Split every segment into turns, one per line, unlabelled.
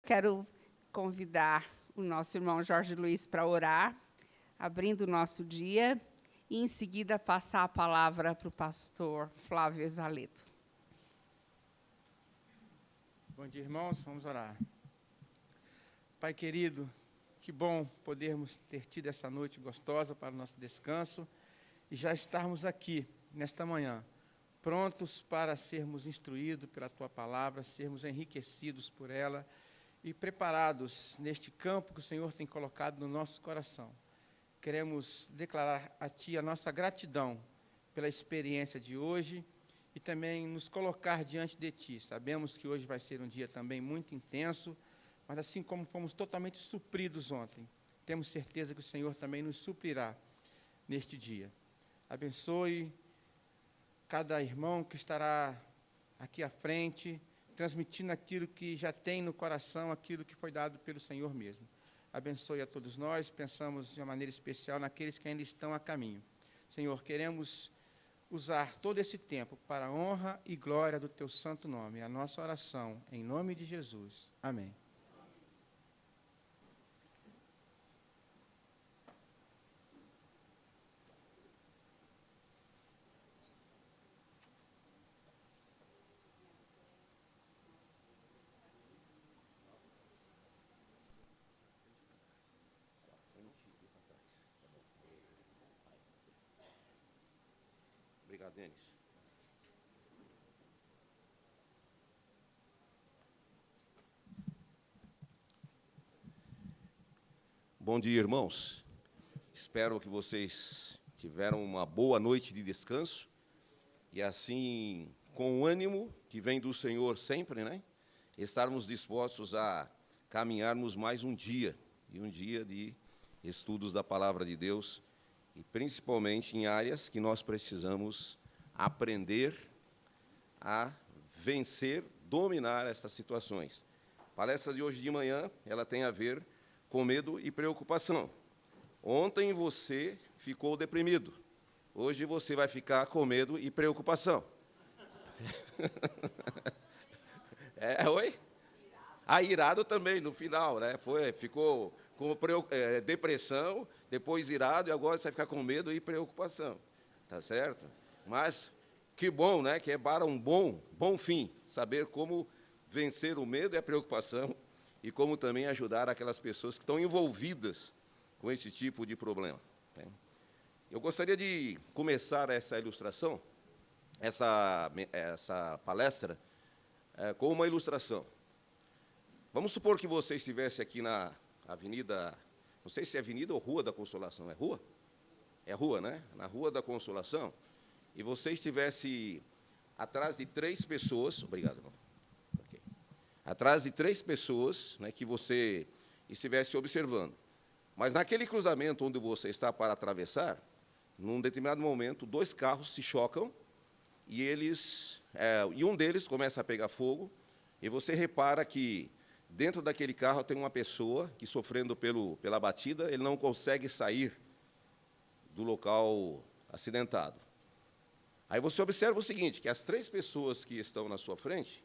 Quero convidar o nosso irmão Jorge Luiz para orar, abrindo o nosso dia, e em seguida passar a palavra para o pastor Flávio Exaleto.
Bom dia, irmãos, vamos orar. Pai querido, que bom podermos ter tido essa noite gostosa para o nosso descanso e já estarmos aqui, nesta manhã, prontos para sermos instruídos pela Tua palavra, sermos enriquecidos por ela e preparados neste campo que o Senhor tem colocado no nosso coração. Queremos declarar a Ti a nossa gratidão pela experiência de hoje e também nos colocar diante de Ti. Sabemos que hoje vai ser um dia também muito intenso, mas assim como fomos totalmente supridos ontem, temos certeza que o Senhor também nos suprirá neste dia. Abençoe cada irmão que estará aqui à frente, transmitindo aquilo que já tem no coração, aquilo que foi dado pelo Senhor mesmo. Abençoe a todos nós, pensamos de uma maneira especial naqueles que ainda estão a caminho. Senhor, queremos usar todo esse tempo para a honra e glória do Teu santo nome. A nossa oração, em nome de Jesus. Amém.
Obrigado, Denis. Bom dia, irmãos. Espero que vocês tiveram uma boa noite de descanso e assim, com o ânimo que vem do Senhor sempre, né? Estarmos dispostos a caminharmos mais um dia, e um dia de estudos da Palavra de Deus, e principalmente em áreas que nós precisamos aprender a vencer, dominar essas situações. A palestra de hoje de manhã, ela tem a ver com medo e preocupação. Ontem você ficou deprimido, hoje você vai ficar com medo e preocupação. Oi? Irado também, no final, né? Ficou com depressão, depois irado, e agora você vai ficar com medo e preocupação. Tá certo? Mas que bom, né? Que é para um bom fim, saber como vencer o medo e a preocupação e como também ajudar aquelas pessoas que estão envolvidas com esse tipo de problema. Eu gostaria de começar essa ilustração, essa palestra, com uma ilustração. Vamos supor que você estivesse aqui na Avenida, não sei se é Avenida ou Rua da Consolação, é Rua? É Rua, né? Na Rua da Consolação, e você estivesse atrás de 3 pessoas, obrigado, irmão. Okay. Atrás de 3 pessoas, né, que você estivesse observando. Mas naquele cruzamento onde você está para atravessar, num determinado momento, 2 carros se chocam e um deles começa a pegar fogo, e você repara que dentro daquele carro tem uma pessoa que, sofrendo pela batida, ele não consegue sair do local acidentado. Aí você observa o seguinte, que as 3 pessoas que estão na sua frente,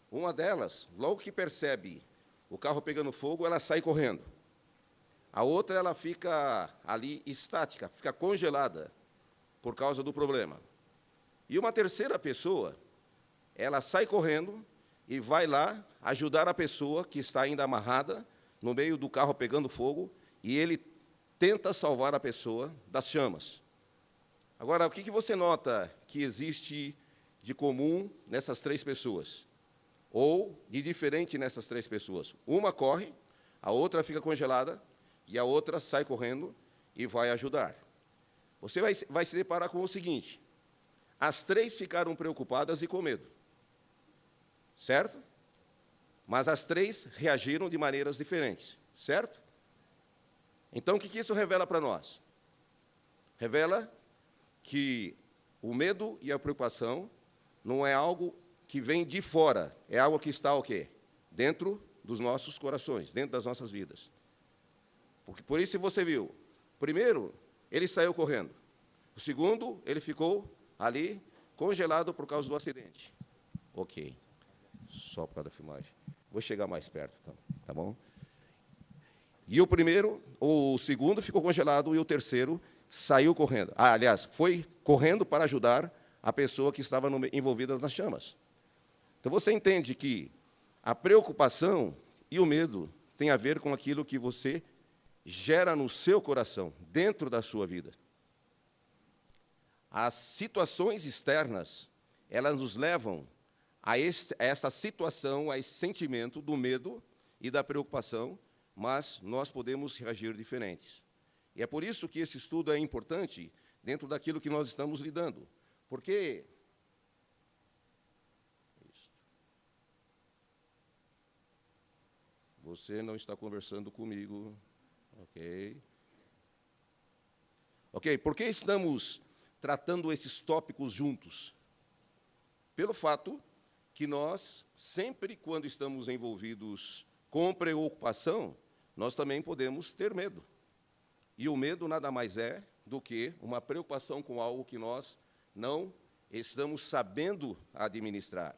uma delas, logo que percebe o carro pegando fogo, ela sai correndo. A outra, ela fica ali estática, fica congelada por causa do problema. E uma terceira pessoa, ela sai correndo e vai lá ajudar a pessoa que está ainda amarrada no meio do carro pegando fogo, e ele tenta salvar a pessoa das chamas. Agora, o que você nota que existe de comum nessas 3 pessoas? Ou de diferente nessas 3 pessoas? Uma corre, a outra fica congelada, e a outra sai correndo e vai ajudar. Você vai se deparar com o seguinte: as 3 ficaram preocupadas e com medo. Certo? Mas as 3 reagiram de maneiras diferentes. Certo? Então, o que isso revela para nós? Revela que o medo e a preocupação não é algo que vem de fora, é algo que está o quê? Dentro dos nossos corações, dentro das nossas vidas. Porque, por isso você viu, primeiro, ele saiu correndo. O segundo, ele ficou ali, congelado por causa do acidente. Ok. Só por causa da filmagem. Vou chegar mais perto, então. tá bom? E o segundo ficou congelado e o terceiro saiu correndo. Aliás, foi correndo para ajudar a pessoa que estava envolvida nas chamas. Então, você entende que a preocupação e o medo têm a ver com aquilo que você gera no seu coração, dentro da sua vida. As situações externas, elas nos levam a essa situação, a esse sentimento do medo e da preocupação, mas nós podemos reagir diferentes. E é por isso que esse estudo é importante dentro daquilo que nós estamos lidando. Porque você não está conversando comigo, ok? Ok, por que estamos tratando esses tópicos juntos? Pelo fato que nós, sempre quando estamos envolvidos com preocupação, nós também podemos ter medo. E o medo nada mais é do que uma preocupação com algo que nós não estamos sabendo administrar.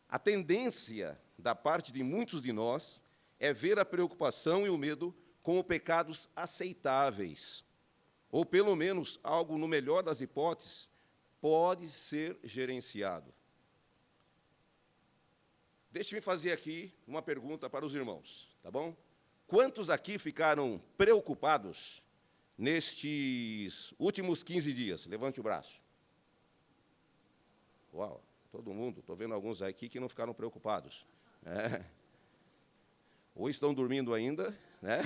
A tendência da parte de muitos de nós é ver a preocupação e o medo como pecados aceitáveis, ou, pelo menos, algo, no melhor das hipóteses, pode ser gerenciado. Deixe-me fazer aqui uma pergunta para os irmãos, tá bom? Quantos aqui ficaram preocupados nestes últimos 15 dias? Levante o braço. Uau, todo mundo. Estou vendo alguns aqui que não ficaram preocupados. Ou estão dormindo ainda, né?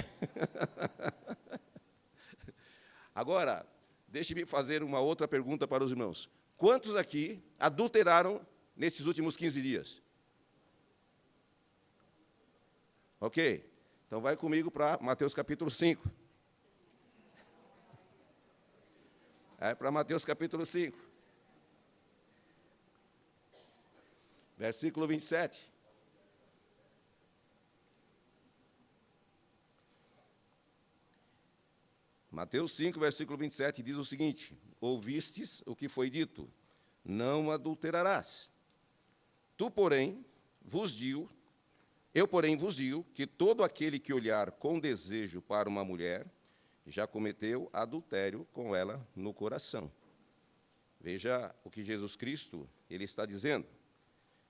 Agora, deixe-me fazer uma outra pergunta para os irmãos. Quantos aqui adulteraram nesses últimos 15 dias? Ok? Então, vai comigo para Mateus capítulo 5. Para Mateus capítulo 5. Versículo 27. Mateus 5, versículo 27, diz o seguinte: ouvistes o que foi dito, não adulterarás. Eu, porém, vos digo que todo aquele que olhar com desejo para uma mulher, já cometeu adultério com ela no coração. Veja o que Jesus Cristo ele está dizendo.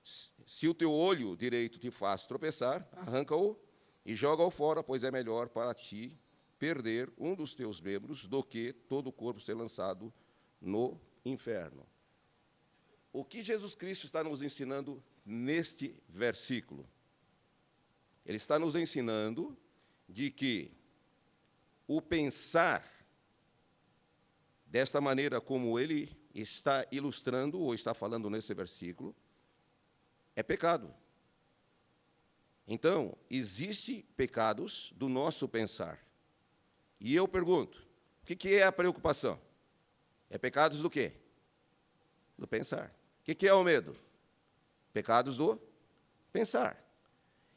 Se o teu olho direito te faz tropeçar, arranca-o e joga-o fora, pois é melhor para ti perder um dos teus membros do que todo o corpo ser lançado no inferno. O que Jesus Cristo está nos ensinando neste versículo? Ele está nos ensinando de que o pensar desta maneira como ele está ilustrando ou está falando nesse versículo é pecado. Então, existem pecados do nosso pensar. E eu pergunto, o que é a preocupação? É pecados do quê? Do pensar. O que é o medo? Pecados do pensar.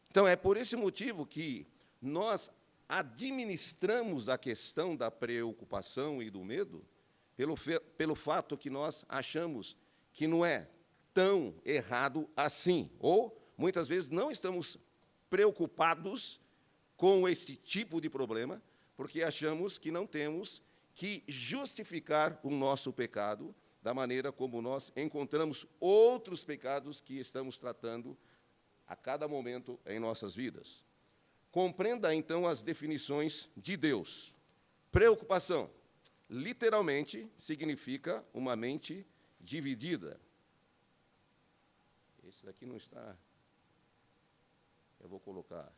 Então, é por esse motivo que nós administramos a questão da preocupação e do medo pelo fato que nós achamos que não é tão errado assim, ou, muitas vezes, não estamos preocupados com esse tipo de problema, porque achamos que não temos que justificar o nosso pecado da maneira como nós encontramos outros pecados que estamos tratando a cada momento em nossas vidas. Compreenda, então, as definições de Deus. Preocupação, literalmente, significa uma mente dividida. Esse daqui não está... Eu vou colocar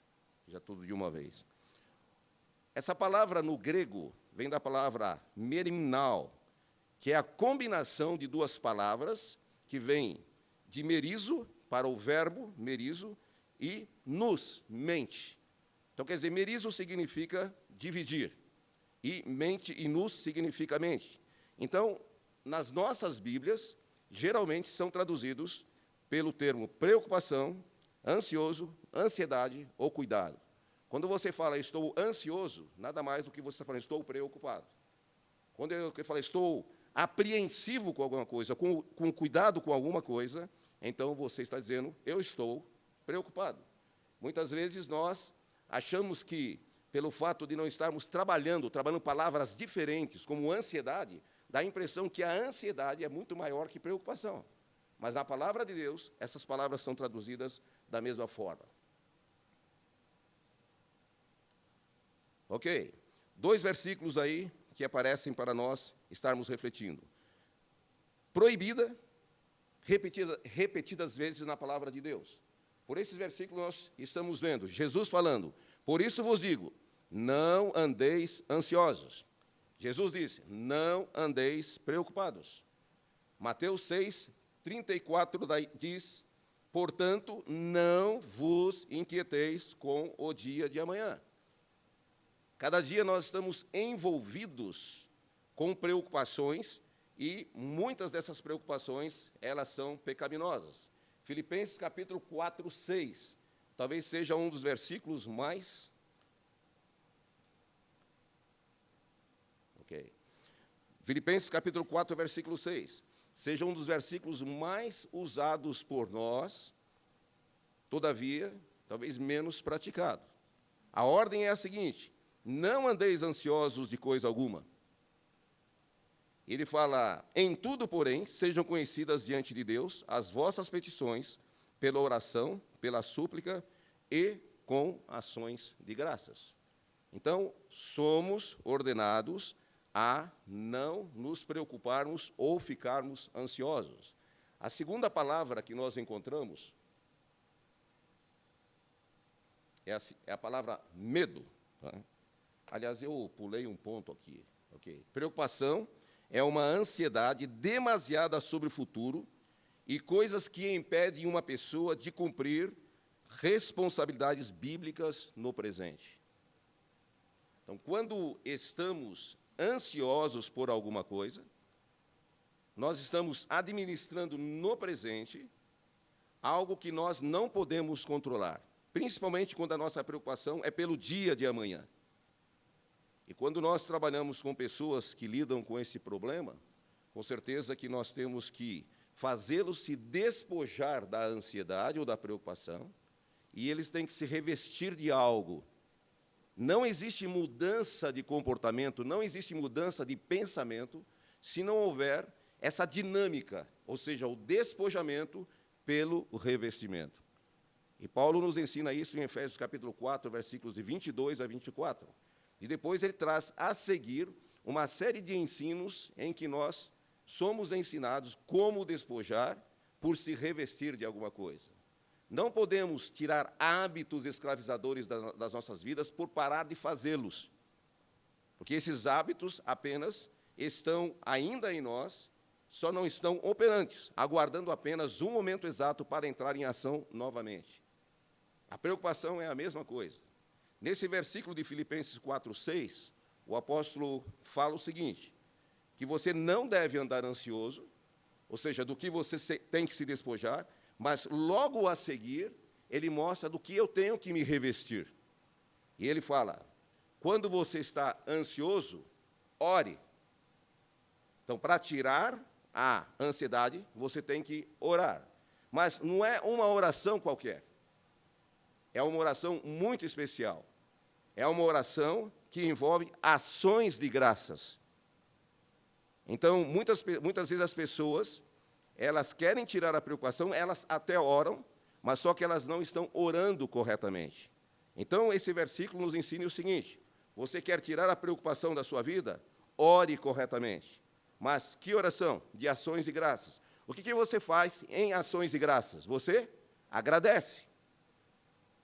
já tudo de uma vez. Essa palavra no grego vem da palavra merimnal, que é a combinação de duas palavras que vem de merizo, para o verbo merizo, e nous, mente. Então, quer dizer, merizo significa dividir, e mente e nous significa mente. Então, nas nossas Bíblias, geralmente são traduzidos pelo termo preocupação, ansioso, ansiedade ou cuidado. Quando você fala estou ansioso, nada mais do que você está falando estou preocupado. Quando eu falo estou apreensivo com alguma coisa, com cuidado com alguma coisa, então você está dizendo eu estou preocupado. Muitas vezes nós achamos que, pelo fato de não estarmos trabalhando palavras diferentes, como ansiedade, dá a impressão que a ansiedade é muito maior que preocupação. Mas na palavra de Deus, essas palavras são traduzidas da mesma forma. Ok? 2 versículos aí que aparecem para nós estarmos refletindo. Proibida, repetidas vezes na palavra de Deus. Por esses versículos nós estamos vendo Jesus falando: por isso vos digo, não andeis ansiosos. Jesus disse: não andeis preocupados. Mateus 6, 34 diz: portanto, não vos inquieteis com o dia de amanhã. Cada dia nós estamos envolvidos com preocupações e muitas dessas preocupações, elas são pecaminosas. Filipenses capítulo 4, 6, talvez seja um dos versículos mais... Ok. Filipenses capítulo 4, versículo 6, seja um dos versículos mais usados por nós, todavia, talvez menos praticado. A ordem é a seguinte: não andeis ansiosos de coisa alguma. Ele fala: em tudo, porém, sejam conhecidas diante de Deus as vossas petições, pela oração, pela súplica e com ações de graças. Então, somos ordenados a não nos preocuparmos ou ficarmos ansiosos. A segunda palavra que nós encontramos é a palavra medo. Tá? Aliás, eu pulei um ponto aqui. Okay. Preocupação é uma ansiedade demasiada sobre o futuro e coisas que impedem uma pessoa de cumprir responsabilidades bíblicas no presente. Então, quando estamos ansiosos por alguma coisa, nós estamos administrando no presente algo que nós não podemos controlar, principalmente quando a nossa preocupação é pelo dia de amanhã. E quando nós trabalhamos com pessoas que lidam com esse problema, com certeza que nós temos que fazê-los se despojar da ansiedade ou da preocupação, e eles têm que se revestir de algo. Não existe mudança de comportamento, não existe mudança de pensamento, se não houver essa dinâmica, ou seja, o despojamento pelo revestimento. E Paulo nos ensina isso em Efésios capítulo 4, versículos de 22 a 24. E depois ele traz a seguir uma série de ensinos em que nós somos ensinados como despojar por se revestir de alguma coisa. Não podemos tirar hábitos escravizadores das nossas vidas por parar de fazê-los, porque esses hábitos apenas estão ainda em nós, só não estão operantes, aguardando apenas um momento exato para entrar em ação novamente. A preocupação é a mesma coisa. Nesse versículo de Filipenses 4, 6, o apóstolo fala o seguinte, que você não deve andar ansioso, ou seja, do que você tem que se despojar, mas logo a seguir, ele mostra do que eu tenho que me revestir. E ele fala, quando você está ansioso, ore. Então, para tirar a ansiedade, você tem que orar. Mas não é uma oração qualquer. É uma oração muito especial. É uma oração que envolve ações de graças. Então, muitas vezes as pessoas, elas querem tirar a preocupação, elas até oram, mas só que elas não estão orando corretamente. Então, esse versículo nos ensina o seguinte, você quer tirar a preocupação da sua vida? Ore corretamente. Mas que oração? De ações de graças. O que você faz em ações de graças? Você agradece.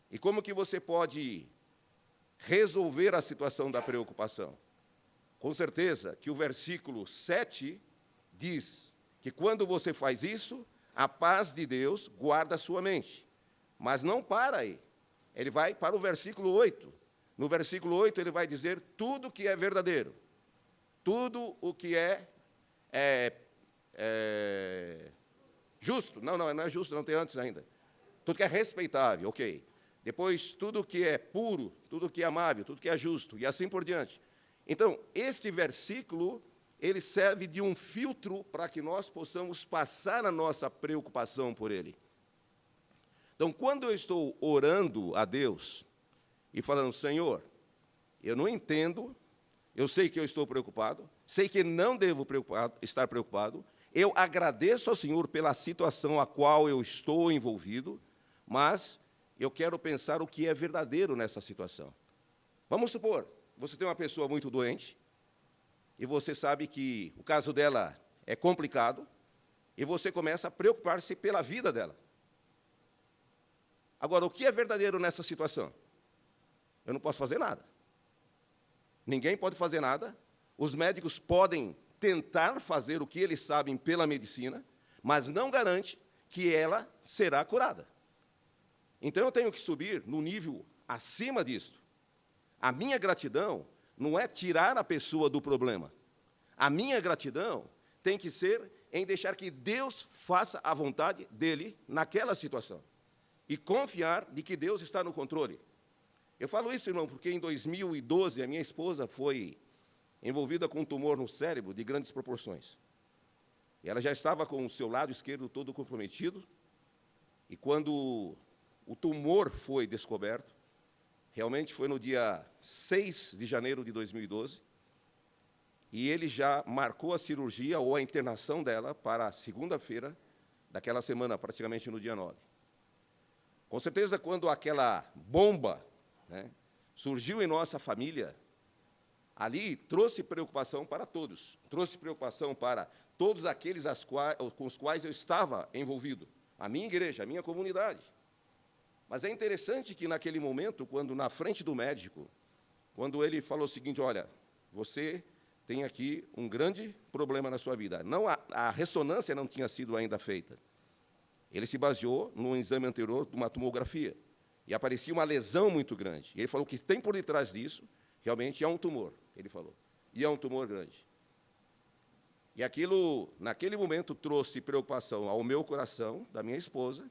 E como que você pode resolver a situação da preocupação? Com certeza que o versículo 7 diz que quando você faz isso, a paz de Deus guarda a sua mente. Mas não para aí. Ele vai para o versículo 8. No versículo 8 ele vai dizer tudo que é verdadeiro, tudo o que é justo. Não é justo, não tem antes ainda. Tudo que é respeitável, ok. Depois, tudo que é puro, tudo que é amável, tudo que é justo, e assim por diante. Então, este versículo, ele serve de um filtro para que nós possamos passar a nossa preocupação por ele. Então, quando eu estou orando a Deus, e falando: Senhor, eu não entendo, eu sei que eu estou preocupado, sei que não devo estar preocupado, eu agradeço ao Senhor pela situação a qual eu estou envolvido, mas eu quero pensar o que é verdadeiro nessa situação. Vamos supor, você tem uma pessoa muito doente, e você sabe que o caso dela é complicado, e você começa a preocupar-se pela vida dela. Agora, o que é verdadeiro nessa situação? Eu não posso fazer nada. Ninguém pode fazer nada. Os médicos podem tentar fazer o que eles sabem pela medicina, mas não garante que ela será curada. Então, eu tenho que subir no nível acima disto. A minha gratidão não é tirar a pessoa do problema. A minha gratidão tem que ser em deixar que Deus faça a vontade dele naquela situação. E confiar de que Deus está no controle. Eu falo isso, irmão, porque em 2012 a minha esposa foi envolvida com um tumor no cérebro de grandes proporções. E ela já estava com o seu lado esquerdo todo comprometido, e quando o tumor foi descoberto, realmente foi no dia 6 de janeiro de 2012, e ele já marcou a cirurgia ou a internação dela para a segunda-feira daquela semana, praticamente no dia 9. Com certeza, quando aquela bomba, né, surgiu em nossa família, ali trouxe preocupação para todos. Trouxe preocupação para todos aqueles com os quais eu estava envolvido. A minha igreja, a minha comunidade. Mas é interessante que, naquele momento, quando na frente do médico, quando ele falou o seguinte: olha, você tem aqui um grande problema na sua vida. Não, a ressonância não tinha sido ainda feita. Ele se baseou num exame anterior de uma tomografia, e aparecia uma lesão muito grande. E ele falou que tem por detrás disso, realmente, é um tumor, ele falou, e é um tumor grande. E aquilo, naquele momento, trouxe preocupação ao meu coração, da minha esposa.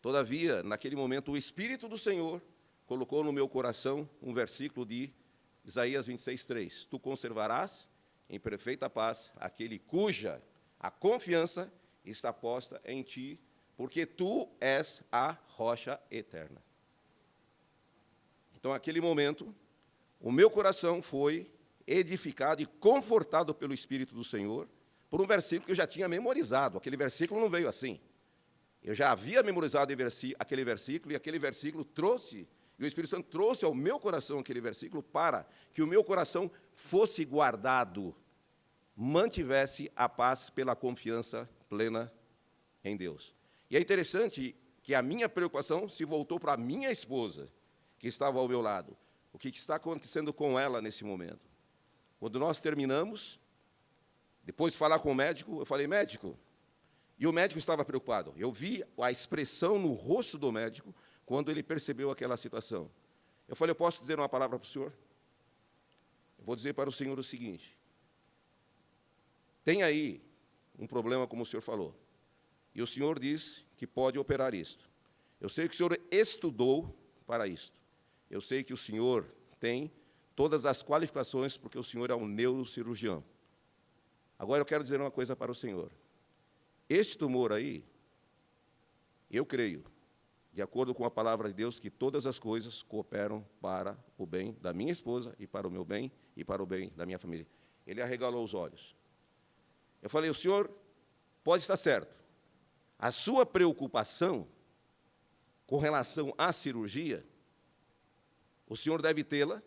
Todavia, naquele momento, o Espírito do Senhor colocou no meu coração um versículo de Isaías 26:3. Tu conservarás em perfeita paz aquele cuja a confiança está posta em ti, porque tu és a rocha eterna. Então, naquele momento, o meu coração foi edificado e confortado pelo Espírito do Senhor, por um versículo que eu já tinha memorizado. Aquele versículo não veio assim. Eu já havia memorizado aquele versículo, e aquele versículo trouxe, e o Espírito Santo trouxe ao meu coração aquele versículo para que o meu coração fosse guardado, mantivesse a paz pela confiança plena em Deus. E é interessante que a minha preocupação se voltou para a minha esposa, que estava ao meu lado. O que está acontecendo com ela nesse momento? Quando nós terminamos, depois de falar com o médico, eu falei: médico, e o médico estava preocupado. Eu vi a expressão no rosto do médico quando ele percebeu aquela situação. Eu falei: eu posso dizer uma palavra para o senhor? Eu vou dizer para o senhor o seguinte: tem aí um problema, como o senhor falou, e o senhor diz que pode operar isto. Eu sei que o senhor estudou para isto. Eu sei que o senhor tem todas as qualificações, porque o senhor é um neurocirurgião. Agora eu quero dizer uma coisa para o senhor. Este tumor aí, eu creio, de acordo com a palavra de Deus, que todas as coisas cooperam para o bem da minha esposa e para o meu bem e para o bem da minha família. Ele arregalou os olhos. Eu falei: o senhor pode estar certo. A sua preocupação com relação à cirurgia, o senhor deve tê-la,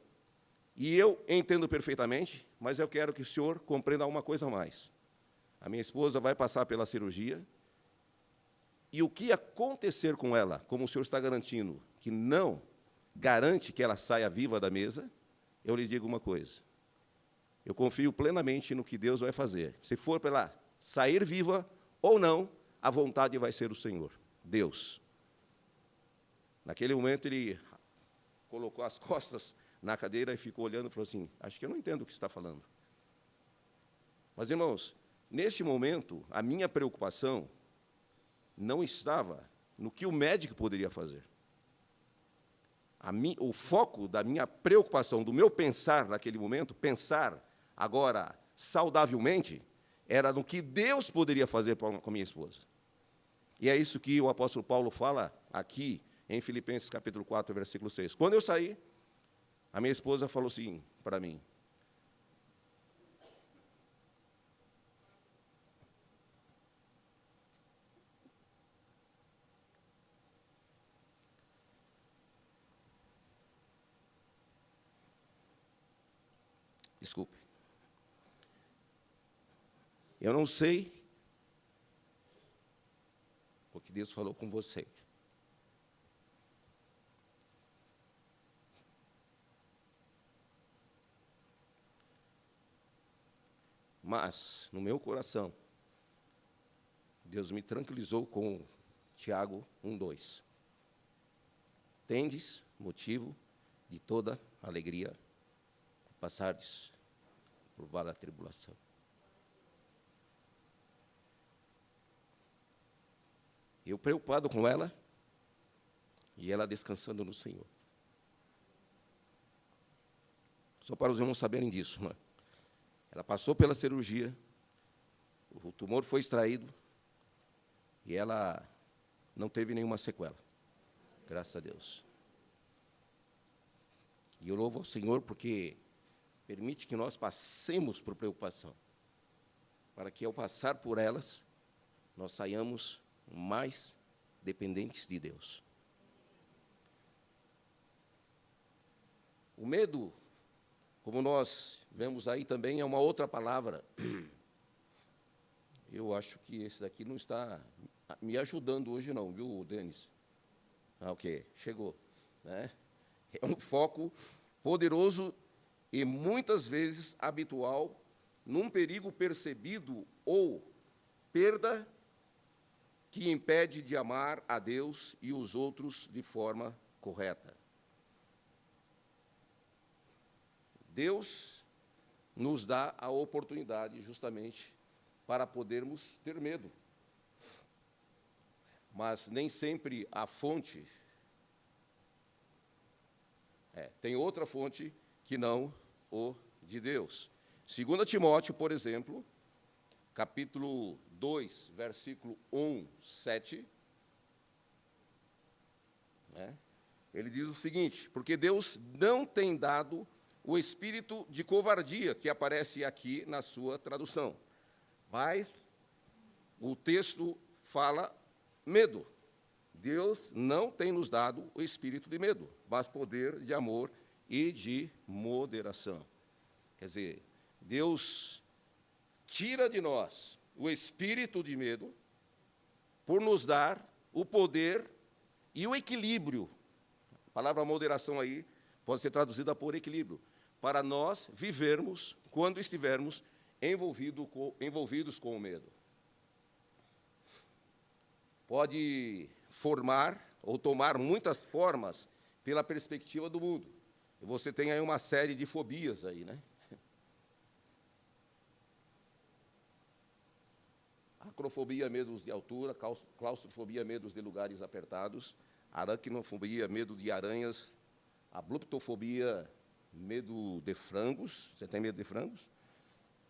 e eu entendo perfeitamente, mas eu quero que o senhor compreenda uma coisa a mais. A minha esposa vai passar pela cirurgia, e o que acontecer com ela, como o senhor está garantindo que não garante que ela saia viva da mesa, eu lhe digo uma coisa: eu confio plenamente no que Deus vai fazer. Se for para ela sair viva ou não, a vontade vai ser do Senhor, Deus. Naquele momento, ele colocou as costas na cadeira e ficou olhando e falou assim: acho que eu não entendo o que você está falando. Mas, irmãos, nesse momento, a minha preocupação não estava no que o médico poderia fazer. O foco da minha preocupação, do meu pensar naquele momento, pensar agora saudavelmente, era no que Deus poderia fazer com a minha esposa. E é isso que o apóstolo Paulo fala aqui em Filipenses capítulo 4, versículo 6. Quando eu saí, a minha esposa falou assim para mim: desculpe, eu não sei o que Deus falou com você, mas, no meu coração, Deus me tranquilizou com Tiago 1:2. Tendes motivo de toda alegria, passardes por vale a tribulação. Eu preocupado com ela, e ela descansando no Senhor. Só para os irmãos saberem disso, né? Ela passou pela cirurgia, o tumor foi extraído, e ela não teve nenhuma sequela, graças a Deus. E eu louvo ao Senhor porque permite que nós passemos por preocupação, para que, ao passar por elas, nós saiamos mais dependentes de Deus. O medo, como nós vemos aí também, é uma outra palavra. Eu acho que esse daqui não está me ajudando hoje não, viu, Denis? Ok, chegou, né? É um foco poderoso e muitas vezes habitual num perigo percebido ou perda que impede de amar a Deus e os outros de forma correta. Deus nos dá a oportunidade justamente para podermos ter medo. Mas nem sempre a fonte tem outra fonte que não o de Deus. 2 Timóteo, por exemplo, capítulo 2, versículo 7, ele diz o seguinte: porque Deus não tem dado o espírito de covardia, que aparece aqui na sua tradução, mas o texto fala medo. Deus não tem nos dado o espírito de medo, mas poder de amor e de moderação. Quer dizer, Deus tira de nós o espírito de medo por nos dar o poder e o equilíbrio. A palavra moderação aí pode ser traduzida por equilíbrio, para nós vivermos quando estivermos envolvidos com o medo. Pode formar ou tomar muitas formas pela perspectiva do mundo. E você tem aí uma série de fobias aí, né? Acrofobia, medos de altura; claustrofobia, medos de lugares apertados; aracnofobia, medo de aranhas; a bluptofobia, medo de frangos. Você tem medo de frangos?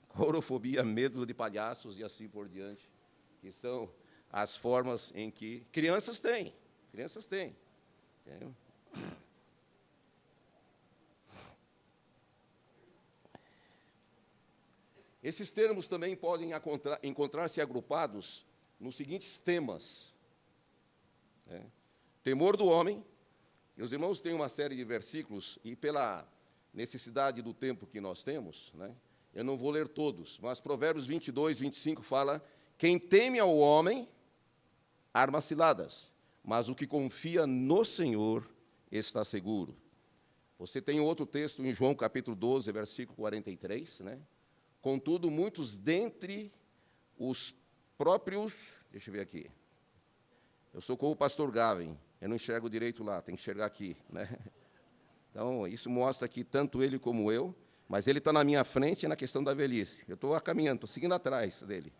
Corofobia, medo de palhaços e assim por diante, que são as formas em que crianças têm. Entendeu? Esses termos também podem encontrar-se agrupados nos seguintes temas: temor do homem. E os irmãos têm uma série de versículos, e pela necessidade do tempo que nós temos, eu não vou ler todos, mas Provérbios 22, 25 fala: quem teme ao homem arma ciladas, mas o que confia no Senhor está seguro. Você tem outro texto em João capítulo 12, versículo 43, Contudo, muitos dentre os próprios... Deixa eu ver aqui. Eu sou como o pastor Gavin, eu não enxergo direito lá, tem que enxergar aqui, Então, isso mostra que tanto ele como eu, mas ele está na minha frente na questão da velhice. Eu estou caminhando, estou seguindo atrás dele.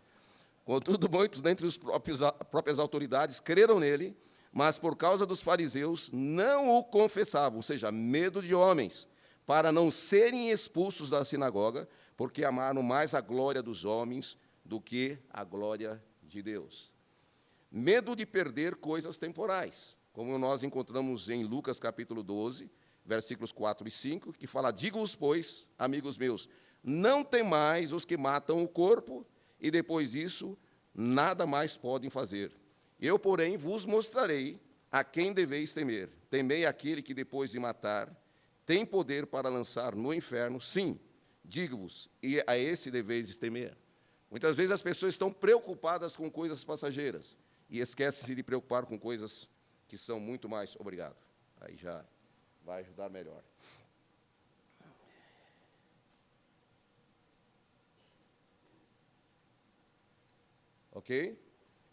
Contudo, muitos dentre as próprias autoridades creram nele, mas por causa dos fariseus não o confessavam, ou seja, medo de homens, para não serem expulsos da sinagoga, porque amaram mais a glória dos homens do que a glória de Deus. Medo de perder coisas temporais, como nós encontramos em Lucas capítulo 12, versículos 4 e 5, que fala: digo-vos, pois, amigos meus, não temais os que matam o corpo, e depois disso nada mais podem fazer. Eu, porém, vos mostrarei a quem deveis temer. Temei aquele que, depois de matar, tem poder para lançar no inferno. Sim, digo-vos, e a esse deveis temer. Muitas vezes as pessoas estão preocupadas com coisas passageiras e esquecem-se de preocupar com coisas que são muito mais... Obrigado. Aí já vai ajudar melhor. Ok?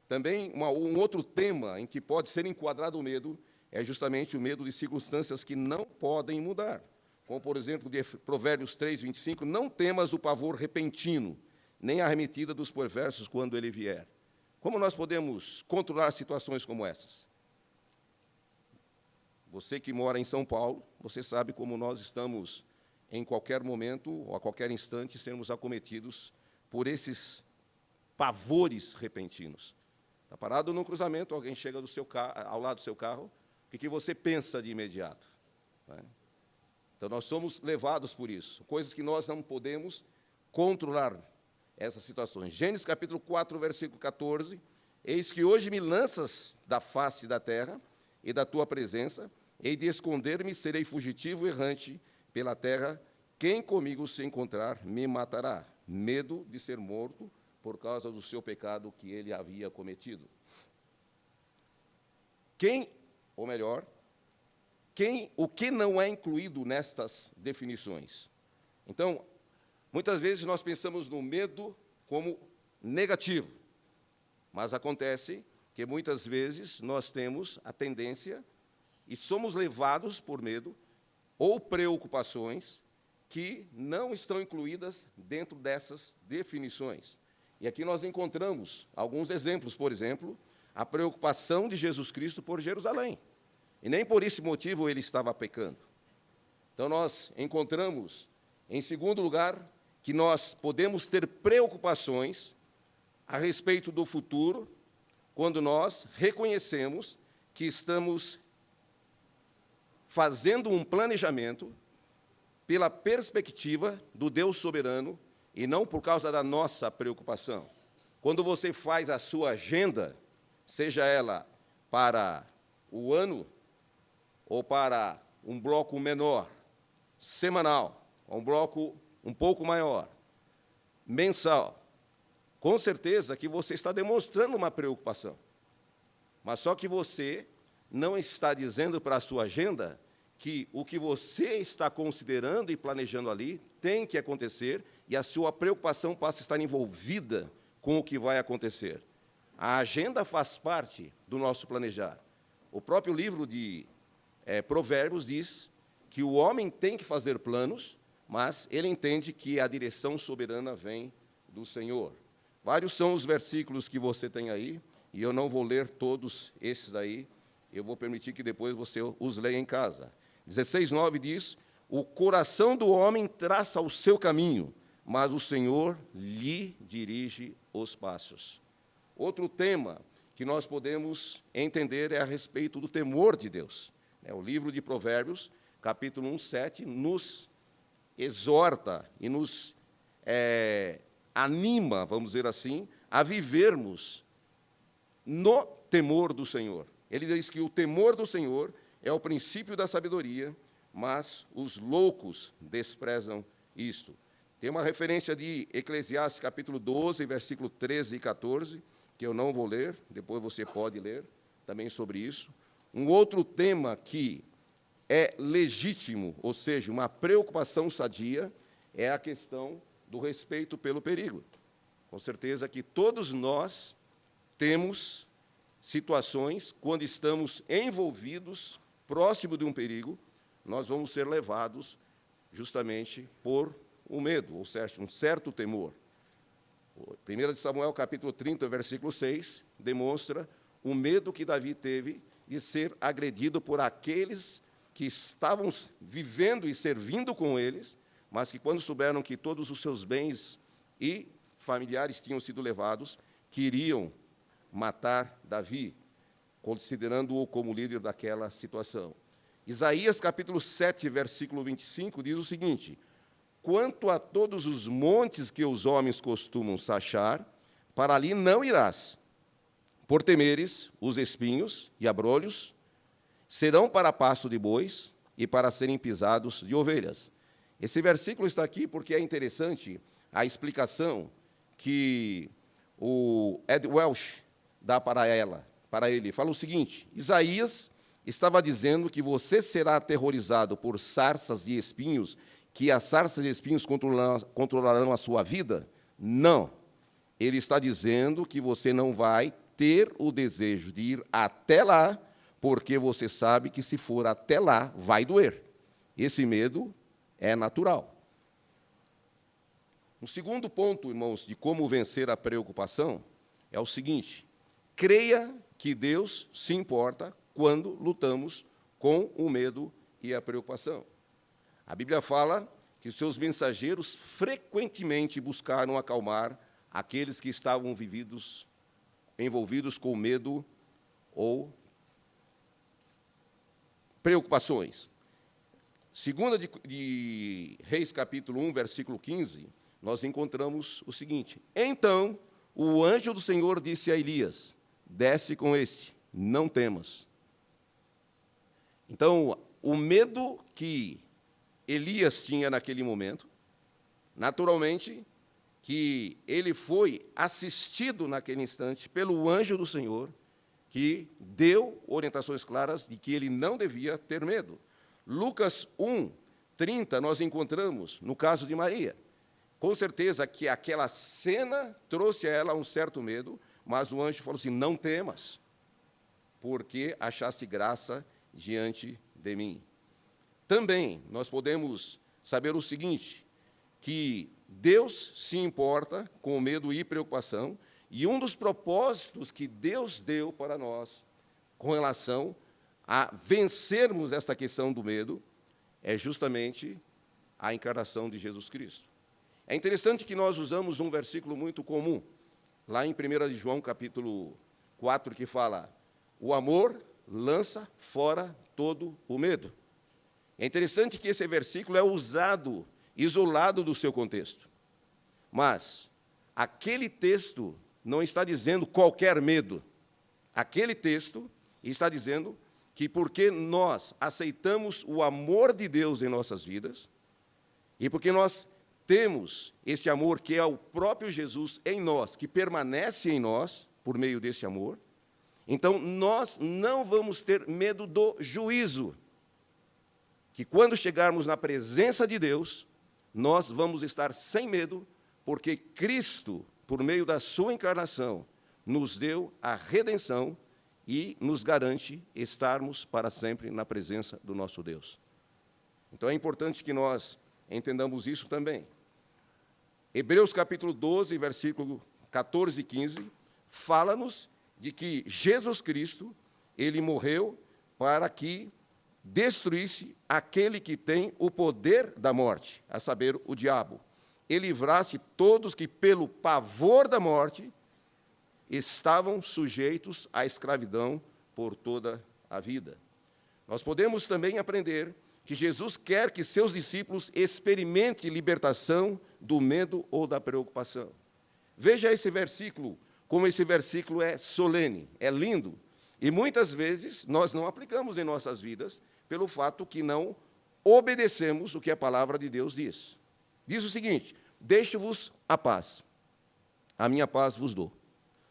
Também um outro tema em que pode ser enquadrado o medo é justamente o medo de circunstâncias que não podem mudar. Como, por exemplo, de Provérbios 3, 25, não temas o pavor repentino, nem a arremetida dos perversos quando ele vier. Como nós podemos controlar situações como essas? Você que mora em São Paulo, você sabe como nós estamos, em qualquer momento, ou a qualquer instante, sermos acometidos por esses pavores repentinos. Está parado no cruzamento, alguém chega do seu ao lado do seu carro, o que você pensa de imediato? Não é? Então, nós somos levados por isso, coisas que nós não podemos controlar essas situações. Gênesis capítulo 4, versículo 14, eis que hoje me lanças da face da terra e da tua presença, hei de esconder-me, serei fugitivo errante pela terra, quem comigo se encontrar me matará. Medo de ser morto por causa do seu pecado que ele havia cometido. O que não é incluído nestas definições? Então, muitas vezes nós pensamos no medo como negativo, mas acontece que muitas vezes nós temos a tendência e somos levados por medo ou preocupações que não estão incluídas dentro dessas definições. E aqui nós encontramos alguns exemplos, por exemplo, a preocupação de Jesus Cristo por Jerusalém. E nem por esse motivo ele estava pecando. Então, nós encontramos, em segundo lugar, que nós podemos ter preocupações a respeito do futuro, quando nós reconhecemos que estamos fazendo um planejamento pela perspectiva do Deus soberano e não por causa da nossa preocupação. Quando você faz a sua agenda, seja ela para o ano ou para um bloco menor, semanal, ou um bloco um pouco maior, mensal, com certeza que você está demonstrando uma preocupação. Mas só que você não está dizendo para a sua agenda que o que você está considerando e planejando ali tem que acontecer e a sua preocupação passa a estar envolvida com o que vai acontecer. A agenda faz parte do nosso planejar. O próprio livro de Provérbios diz que o homem tem que fazer planos, mas ele entende que a direção soberana vem do Senhor. Vários são os versículos que você tem aí, e eu não vou ler todos esses aí, eu vou permitir que depois você os leia em casa. 16:9 diz, o coração do homem traça o seu caminho, mas o Senhor lhe dirige os passos. Outro tema que nós podemos entender é a respeito do temor de Deus. O livro de Provérbios, capítulo 1:7, nos exorta e nos anima, vamos dizer assim, a vivermos no temor do Senhor. Ele diz que o temor do Senhor é o princípio da sabedoria, mas os loucos desprezam isto. Tem uma referência de Eclesiastes, capítulo 12, versículo 13 e 14, que eu não vou ler, depois você pode ler também sobre isso. Um outro tema que é legítimo, ou seja, uma preocupação sadia, é a questão do respeito pelo perigo. Com certeza que todos nós temos situações, quando estamos envolvidos, próximo de um perigo, nós vamos ser levados justamente por o medo, ou seja, um certo temor. 1 Samuel, capítulo 30, versículo 6, demonstra o medo que Davi teve de ser agredido por aqueles que estavam vivendo e servindo com eles, mas que, quando souberam que todos os seus bens e familiares tinham sido levados, queriam matar Davi. considerando-o como líder daquela situação. Isaías, capítulo 7, versículo 25, diz o seguinte: quanto a todos os montes que os homens costumam sachar, para ali não irás, por temeres os espinhos e abrolhos, serão para pasto de bois e para serem pisados de ovelhas. Esse versículo está aqui porque é interessante a explicação que o Ed Welch dá para ele. Fala o seguinte: Isaías estava dizendo que você será aterrorizado por sarças e espinhos, que as sarças e espinhos controlarão a sua vida? Não. Ele está dizendo que você não vai ter o desejo de ir até lá, porque você sabe que, se for até lá, vai doer. Esse medo é natural. Um segundo ponto, irmãos, de como vencer a preocupação é o seguinte: creia que Deus se importa quando lutamos com o medo e a preocupação. A Bíblia fala que os seus mensageiros frequentemente buscaram acalmar aqueles que estavam envolvidos com medo ou preocupações. Segunda de Reis, capítulo 1, versículo 15, nós encontramos o seguinte: então o anjo do Senhor disse a Elias: desce com este, não temas. Então, o medo que Elias tinha naquele momento, naturalmente, que ele foi assistido naquele instante pelo anjo do Senhor, que deu orientações claras de que ele não devia ter medo. Lucas 1, 30, nós encontramos no caso de Maria. Com certeza que aquela cena trouxe a ela um certo medo, mas o anjo falou assim: não temas, porque achaste graça diante de mim. Também nós podemos saber o seguinte, que Deus se importa com o medo e preocupação, e um dos propósitos que Deus deu para nós com relação a vencermos esta questão do medo é justamente a encarnação de Jesus Cristo. É interessante que nós usamos um versículo muito comum, lá em 1 de João, capítulo 4, que fala: o amor lança fora todo o medo. É interessante que esse versículo é usado isolado do seu contexto. Mas aquele texto não está dizendo qualquer medo. Aquele texto está dizendo que porque nós aceitamos o amor de Deus em nossas vidas, e porque nós temos esse amor que é o próprio Jesus em nós, que permanece em nós por meio desse amor, então nós não vamos ter medo do juízo. Que quando chegarmos na presença de Deus, nós vamos estar sem medo, porque Cristo, por meio da sua encarnação, nos deu a redenção e nos garante estarmos para sempre na presença do nosso Deus. Então é importante que nós entendamos isso também. Hebreus capítulo 12, versículo 14 e 15, fala-nos de que Jesus Cristo, ele morreu para que destruísse aquele que tem o poder da morte, a saber, o diabo, e livrasse todos que, pelo pavor da morte, estavam sujeitos à escravidão por toda a vida. Nós podemos também aprender que Jesus quer que seus discípulos experimentem libertação do medo ou da preocupação. Veja esse versículo, como esse versículo é solene, é lindo, e muitas vezes nós não aplicamos em nossas vidas pelo fato que não obedecemos o que a palavra de Deus diz. Diz o seguinte: deixo-vos a paz, a minha paz vos dou.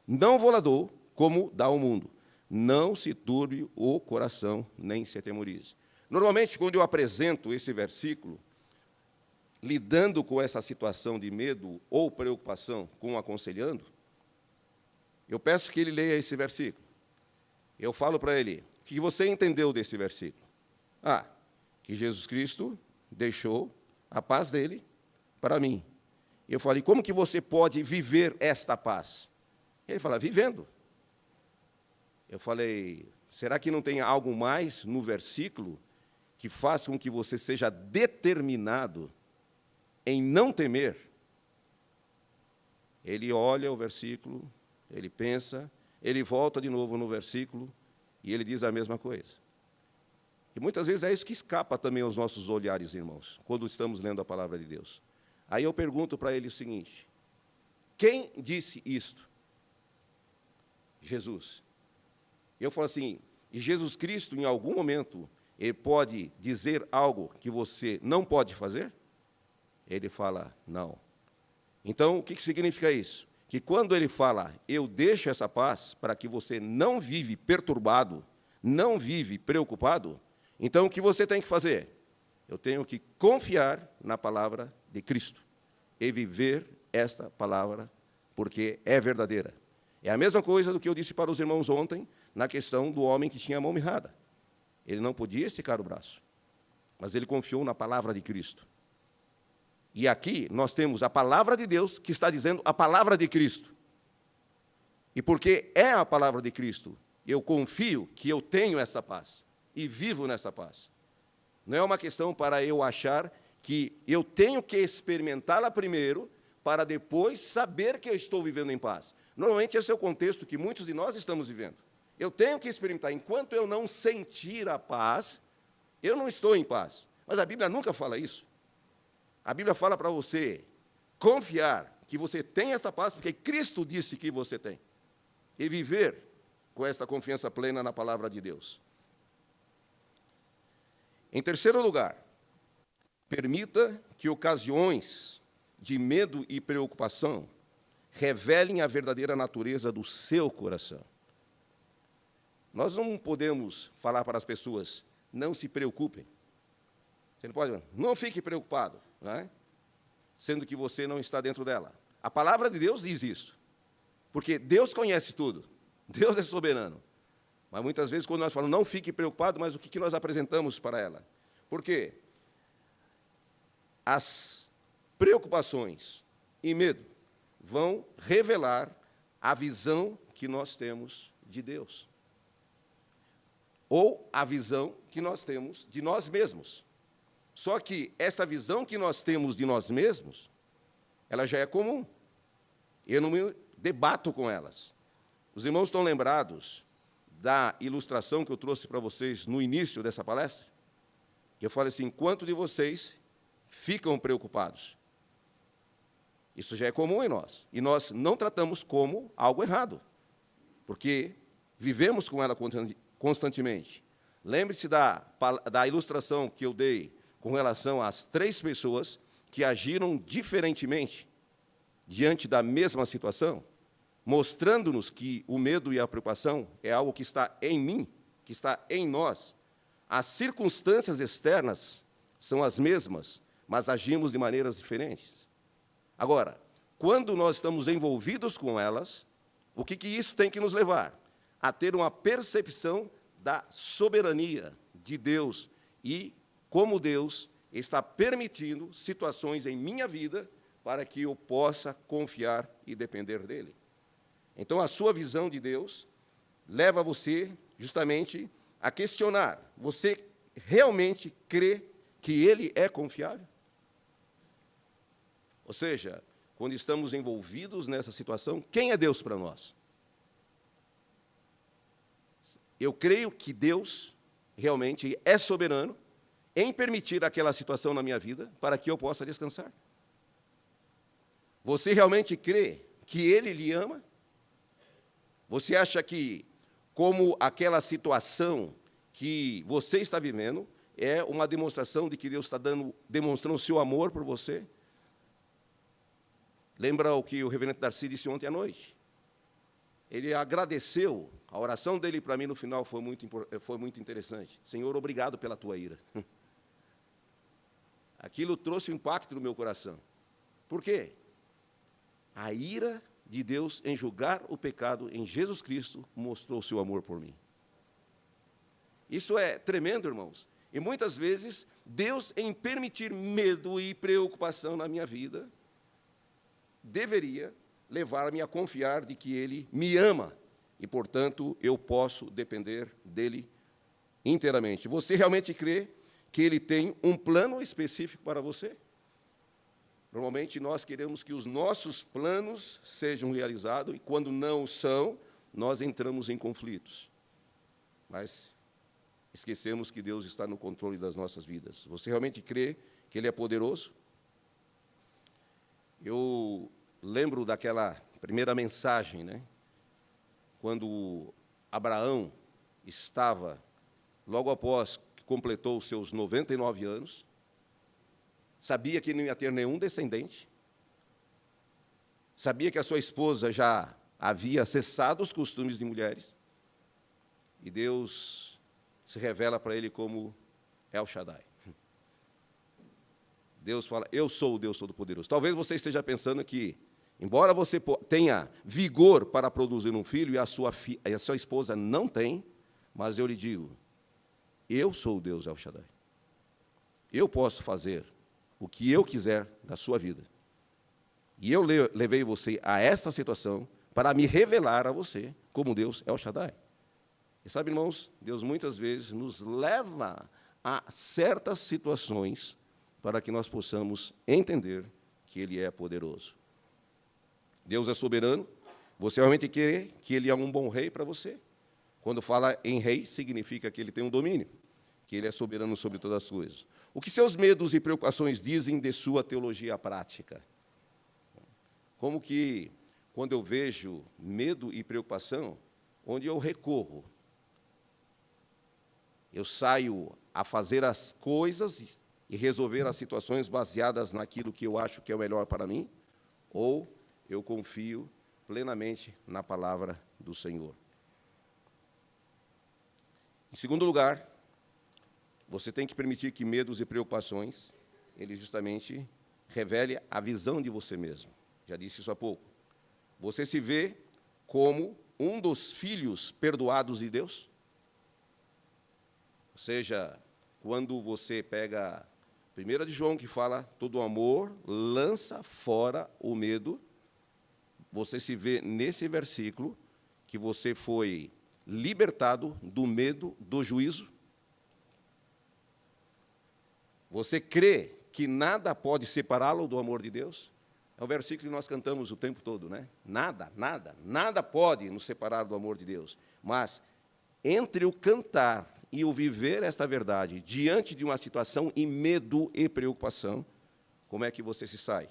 Não vou lá dou como dá o mundo. Não se turbe o coração, nem se atemorize. Normalmente, quando eu apresento esse versículo, lidando com essa situação de medo ou preocupação com o aconselhando, eu peço que ele leia esse versículo. Eu falo para ele: o que você entendeu desse versículo? Que Jesus Cristo deixou a paz dele para mim. Eu falei: como que você pode viver esta paz? Ele fala: vivendo. Eu falei: será que não tem algo mais no versículo que faz com que você seja determinado em não temer? Ele olha o versículo, ele pensa, ele volta de novo no versículo, E ele diz a mesma coisa. E muitas vezes é isso que escapa também aos nossos olhares, irmãos, quando estamos lendo a palavra de Deus. Aí eu pergunto para ele o seguinte: quem disse isto? Jesus. Eu falo assim, e Jesus Cristo, em algum momento, ele pode dizer algo que você não pode fazer? Ele fala, não. Então, o que significa isso? Que quando ele fala, eu deixo essa paz para que você não vive perturbado, não vive preocupado, então o que você tem que fazer? Eu tenho que confiar na palavra de Cristo e viver esta palavra, porque é verdadeira. É a mesma coisa do que eu disse para os irmãos ontem, na questão do homem que tinha a mão mirrada. Ele não podia esticar o braço, mas ele confiou na palavra de Cristo. E aqui nós temos a palavra de Deus que está dizendo a palavra de Cristo. E porque é a palavra de Cristo, eu confio que eu tenho essa paz e vivo nessa paz. Não é uma questão para eu achar que eu tenho que experimentá-la primeiro para depois saber que eu estou vivendo em paz. Normalmente esse é o contexto que muitos de nós estamos vivendo. Eu tenho que experimentar. Enquanto eu não sentir a paz, eu não estou em paz. Mas a Bíblia nunca fala isso. A Bíblia fala para você confiar que você tem essa paz, porque Cristo disse que você tem. E viver com esta confiança plena na palavra de Deus. Em terceiro lugar, permita que ocasiões de medo e preocupação revelem a verdadeira natureza do seu coração. Nós não podemos falar para as pessoas, não se preocupem. Você não pode, não fique preocupado, não é? Sendo que você não está dentro dela. A palavra de Deus diz isso, porque Deus conhece tudo, Deus é soberano. Mas muitas vezes, quando nós falamos, não fique preocupado, mas o que nós apresentamos para ela? Por quê? As preocupações e medo vão revelar a visão que nós temos de Deus, ou a visão que nós temos de nós mesmos. Só que essa visão que nós temos de nós mesmos, ela já é comum. Eu não me debato com elas. Os irmãos estão lembrados da ilustração que eu trouxe para vocês no início dessa palestra? Eu falei assim, quantos de vocês ficam preocupados? Isso já é comum em nós. E nós não tratamos como algo errado, porque vivemos com ela constantemente. Lembre-se da ilustração que eu dei com relação às 3 pessoas que agiram diferentemente diante da mesma situação, mostrando-nos que o medo e a preocupação é algo que está em mim, que está em nós. As circunstâncias externas são as mesmas, mas agimos de maneiras diferentes. Agora, quando nós estamos envolvidos com elas, o que isso tem que nos levar? A ter uma percepção da soberania de Deus e como Deus está permitindo situações em minha vida para que eu possa confiar e depender dEle. Então, a sua visão de Deus leva você justamente a questionar, você realmente crê que Ele é confiável? Ou seja, quando estamos envolvidos nessa situação, quem é Deus para nós? Eu creio que Deus realmente é soberano em permitir aquela situação na minha vida para que eu possa descansar. Você realmente crê que Ele lhe ama? Você acha que, como aquela situação que você está vivendo, é uma demonstração de que Deus está demonstrando o seu amor por você? Lembra o que o reverendo Darcy disse ontem à noite? Ele agradeceu, a oração dele para mim no final foi muito interessante. Senhor, obrigado pela tua ira. Aquilo trouxe um impacto no meu coração. Por quê? A ira de Deus em julgar o pecado em Jesus Cristo mostrou o seu amor por mim. Isso é tremendo, irmãos. E muitas vezes, Deus, em permitir medo e preocupação na minha vida, deveria levar-me a confiar de que Ele me ama e, portanto, eu posso depender dEle inteiramente. Você realmente crê que Ele tem um plano específico para você? Normalmente, nós queremos que os nossos planos sejam realizados e, quando não são, nós entramos em conflitos. mas esquecemos que Deus está no controle das nossas vidas. Você realmente crê que Ele é poderoso? Eu lembro daquela primeira mensagem, né? Quando Abraão estava, logo após que completou os seus 99 anos, sabia que não ia ter nenhum descendente, sabia que a sua esposa já havia cessado os costumes de mulheres, e Deus se revela para ele como El Shaddai. Deus fala, eu sou o Deus Todo-Poderoso. Talvez você esteja pensando que, embora você tenha vigor para produzir um filho, e a sua esposa não tem, mas eu lhe digo, eu sou o Deus El Shaddai. Eu posso fazer o que eu quiser da sua vida. E eu levei você a essa situação para me revelar a você como Deus El Shaddai. E sabe, irmãos, Deus muitas vezes nos leva a certas situações para que nós possamos entender que Ele é poderoso. Deus é soberano. Você realmente crê que Ele é um bom rei para você? Quando fala em rei, significa que Ele tem um domínio, que Ele é soberano sobre todas as coisas. O que seus medos e preocupações dizem de sua teologia prática? Como que, quando eu vejo medo e preocupação, onde eu recorro, eu saio a fazer as coisas e resolver as situações baseadas naquilo que eu acho que é o melhor para mim, ou eu confio plenamente na palavra do Senhor. Em segundo lugar, você tem que permitir que medos e preocupações, ele justamente revele a visão de você mesmo. Já disse isso há pouco. Você se vê como um dos filhos perdoados de Deus? Ou seja, quando você pega 1 de João, que fala, todo amor lança fora o medo, você se vê nesse versículo que você foi libertado do medo do juízo? Você crê que nada pode separá-lo do amor de Deus? É o versículo que nós cantamos o tempo todo, né? Nada pode nos separar do amor de Deus. Mas, entre o cantar e o viver esta verdade, diante de uma situação em medo e preocupação, como é que você se sai?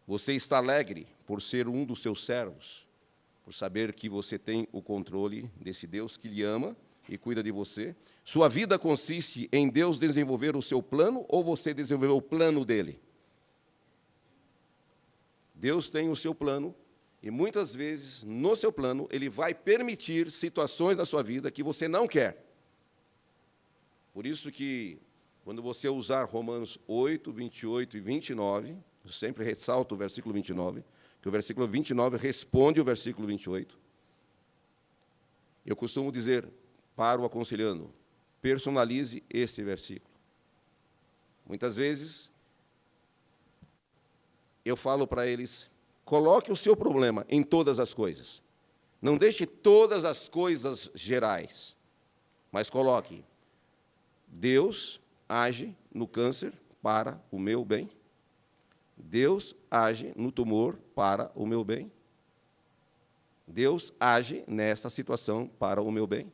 Você está alegre por ser um dos seus servos, por saber que você tem o controle desse Deus que lhe ama e cuida de você? Sua vida consiste em Deus desenvolver o seu plano ou você desenvolver o plano dele? Deus tem o seu plano e, muitas vezes, no seu plano, Ele vai permitir situações na sua vida que você não quer. Por isso que, quando você usar Romanos 8, 28 e 29, eu sempre ressalto o versículo 29, que o versículo 29 responde o versículo 28. Eu costumo dizer para o aconselhando, personalize esse versículo. Muitas vezes, eu falo para eles, coloque o seu problema em todas as coisas. Não deixe todas as coisas gerais, mas coloque, Deus age no câncer para o meu bem. Deus age no tumor para o meu bem. Deus age nessa situação para o meu bem.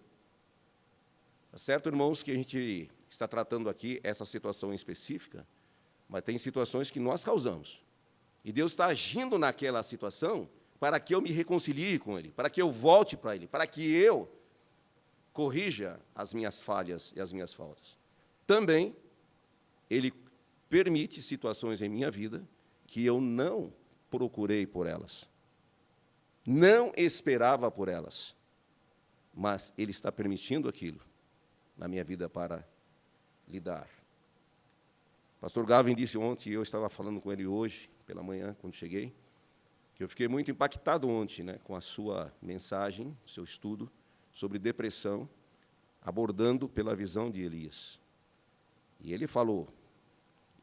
Tá certo, irmãos, que a gente está tratando aqui essa situação específica, mas tem situações que nós causamos. E Deus está agindo naquela situação para que eu me reconcilie com Ele, para que eu volte para Ele, para que eu corrija as minhas falhas e as minhas faltas. Também, Ele permite situações em minha vida que eu não procurei por elas, não esperava por elas, mas Ele está permitindo aquilo na minha vida para lidar. Pastor Gavin disse ontem, e eu estava falando com ele hoje, pela manhã, quando cheguei, que eu fiquei muito impactado ontem, né, com a sua mensagem, seu estudo sobre depressão, abordando pela visão de Elias. E ele falou,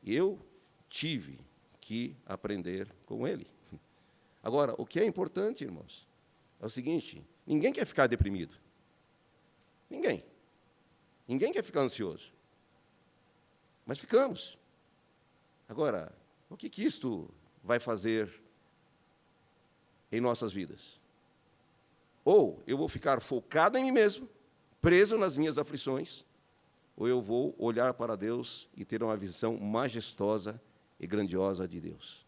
eu tive que aprender com ele. Agora, o que é importante, irmãos, é o seguinte, ninguém quer ficar deprimido. Ninguém. Ninguém quer ficar ansioso. Mas ficamos. Agora, o que isto vai fazer em nossas vidas? Ou eu vou ficar focado em mim mesmo, preso nas minhas aflições, ou eu vou olhar para Deus e ter uma visão majestosa e grandiosa de Deus.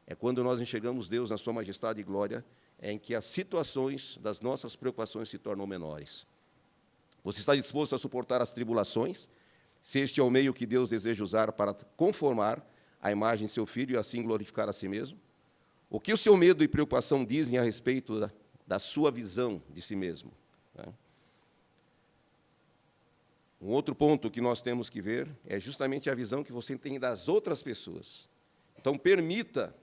É quando nós enxergamos Deus na sua majestade e glória, em que as situações das nossas preocupações se tornam menores. Você está disposto a suportar as tribulações, se este é o meio que Deus deseja usar para conformar a imagem de seu Filho e assim glorificar a si mesmo? O que o seu medo e preocupação dizem a respeito da sua visão de si mesmo? Um outro ponto que nós temos que ver é justamente a visão que você tem das outras pessoas. Então, permita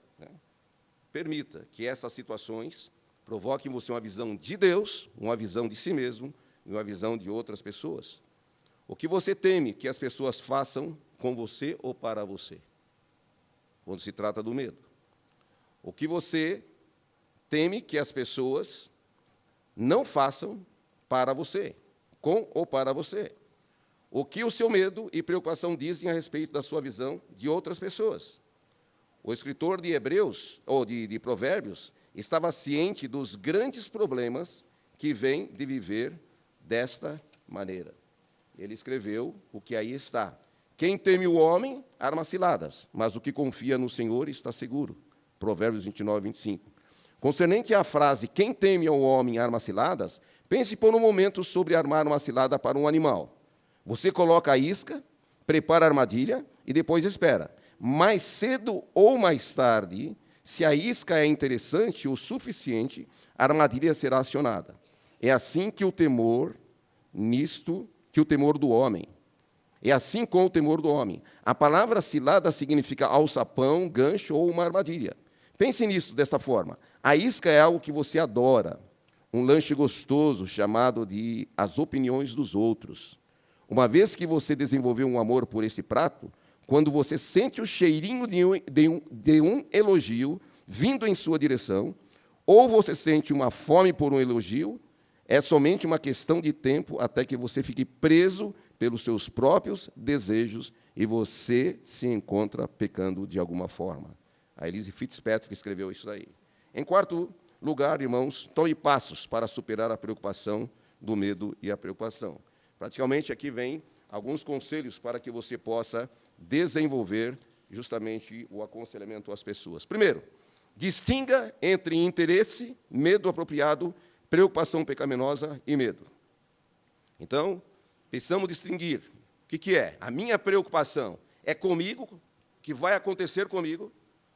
que essas situações provoquem em você uma visão de Deus, uma visão de si mesmo e uma visão de outras pessoas. O que você teme que as pessoas façam com você ou para você, quando se trata do medo? O que você teme que as pessoas não façam para você, com ou para você? O que o seu medo e preocupação dizem a respeito da sua visão de outras pessoas? O escritor de Hebreus, ou de Provérbios, estava ciente dos grandes problemas que vêm de viver desta maneira. Ele escreveu o que aí está. Quem teme o homem, arma ciladas, mas o que confia no Senhor está seguro. Provérbios 29, 25. Concernente à frase, quem teme ao homem, arma ciladas, pense por um momento sobre armar uma cilada para um animal. Você coloca a isca, prepara a armadilha e depois espera. Mais cedo ou mais tarde, se a isca é interessante o suficiente, a armadilha será acionada. É assim que o temor do homem. É assim com o temor do homem. A palavra cilada significa alçapão, gancho ou uma armadilha. Pense nisso desta forma. A isca é algo que você adora, um lanche gostoso chamado de as opiniões dos outros. Uma vez que você desenvolveu um amor por esse prato, quando você sente o cheirinho de um elogio vindo em sua direção, ou você sente uma fome por um elogio, é somente uma questão de tempo até que você fique preso pelos seus próprios desejos e você se encontra pecando de alguma forma. A Elise Fitzpatrick escreveu isso daí. Em quarto lugar, irmãos, tome passos para superar a preocupação do medo e a preocupação. Praticamente aqui vem alguns conselhos para que você possa desenvolver justamente o aconselhamento às pessoas. Primeiro, distinga entre interesse, medo apropriado, preocupação pecaminosa e medo. Então, precisamos distinguir o que é. A minha preocupação é comigo, que vai acontecer comigo,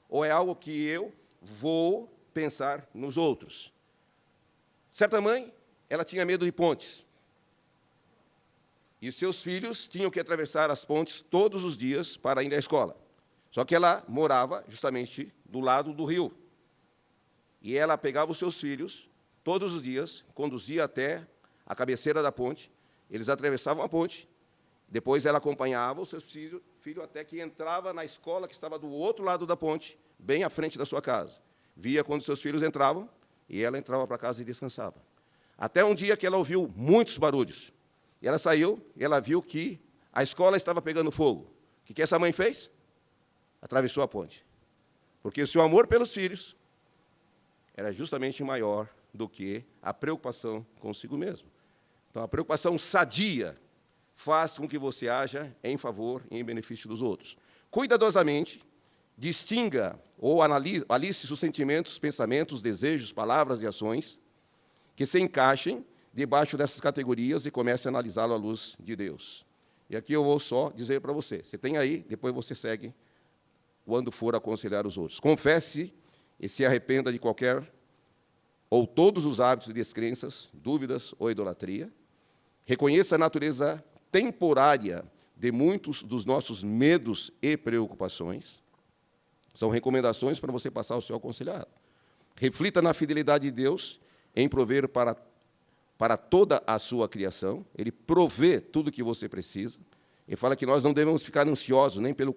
ou é algo que eu vou pensar nos outros? Certa mãe, ela tinha medo de pontes. E os seus filhos tinham que atravessar as pontes todos os dias para ir à escola. Só que ela morava justamente do lado do rio. E ela pegava os seus filhos, todos os dias, conduzia até a cabeceira da ponte, eles atravessavam a ponte, depois ela acompanhava os seus filhos até que entrava na escola que estava do outro lado da ponte, bem à frente da sua casa. Via quando seus filhos entravam, e ela entrava para casa e descansava. Até um dia que ela ouviu muitos barulhos. E ela saiu e ela viu que a escola estava pegando fogo. O que essa mãe fez? Atravessou a ponte. Porque o seu amor pelos filhos era justamente maior do que a preocupação consigo mesmo. Então, a preocupação sadia faz com que você haja em favor e em benefício dos outros. Cuidadosamente, distinga ou analise os sentimentos, pensamentos, desejos, palavras e ações que se encaixem debaixo dessas categorias e comece a analisá-lo à luz de Deus. E aqui eu vou só dizer para você. Você tem aí, depois você segue quando for aconselhar os outros. Confesse e se arrependa de qualquer ou todos os hábitos e descrenças, dúvidas ou idolatria. Reconheça a natureza temporária de muitos dos nossos medos e preocupações. São recomendações para você passar ao seu aconselhado. Reflita na fidelidade de Deus em prover para toda a sua criação. Ele provê tudo o que você precisa. Ele fala que nós não devemos ficar ansiosos nem pelo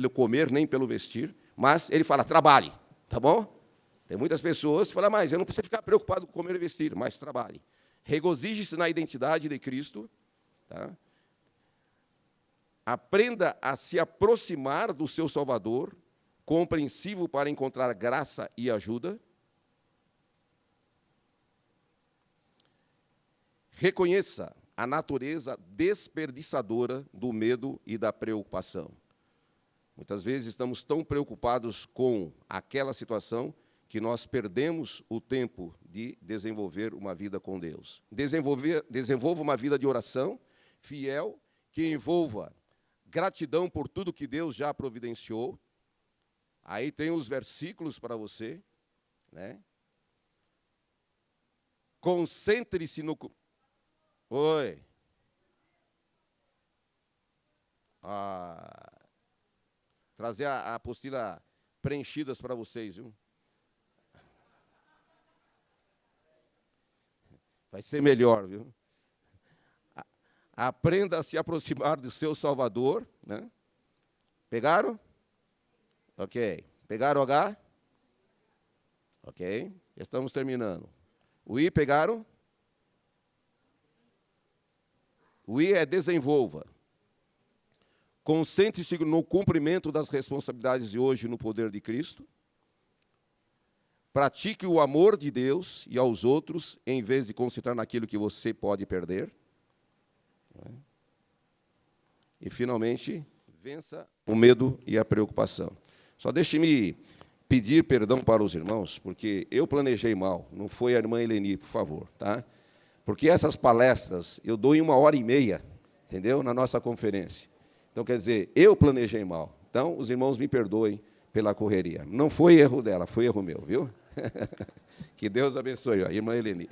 comer, nem pelo vestir, mas ele fala, trabalhe, tá bom? Tem muitas pessoas que falam, mas eu não preciso ficar preocupado com comer e vestir, mas trabalhe. Regozije-se na identidade de Cristo. Tá? Aprenda a se aproximar do seu Salvador, compreensivo para encontrar graça e ajuda. Reconheça a natureza desperdiçadora do medo e da preocupação. Muitas vezes estamos tão preocupados com aquela situação que nós perdemos o tempo de desenvolver uma vida com Deus. Desenvolva uma vida de oração fiel, que envolva gratidão por tudo que Deus já providenciou. Aí tem os versículos para você, né? Concentre-se no... Oi. Trazer a apostila preenchidas para vocês, viu? Vai ser melhor, viu? Aprenda a se aproximar do seu Salvador, né? Pegaram? Ok. Pegaram o H? Ok. Estamos terminando. O I pegaram? O I é desenvolva. Concentre-se no cumprimento das responsabilidades de hoje no poder de Cristo. Pratique o amor de Deus e aos outros, em vez de concentrar naquilo que você pode perder. E, finalmente, vença o medo e a preocupação. Só deixe-me pedir perdão para os irmãos, porque eu planejei mal, não foi a irmã Eleni, por favor, tá? Porque essas palestras eu dou em 1h30, entendeu? Na nossa conferência. Então, quer dizer, eu planejei mal. Então, os irmãos me perdoem pela correria. Não foi erro dela, foi erro meu, viu? Que Deus abençoe, a irmã Eleni.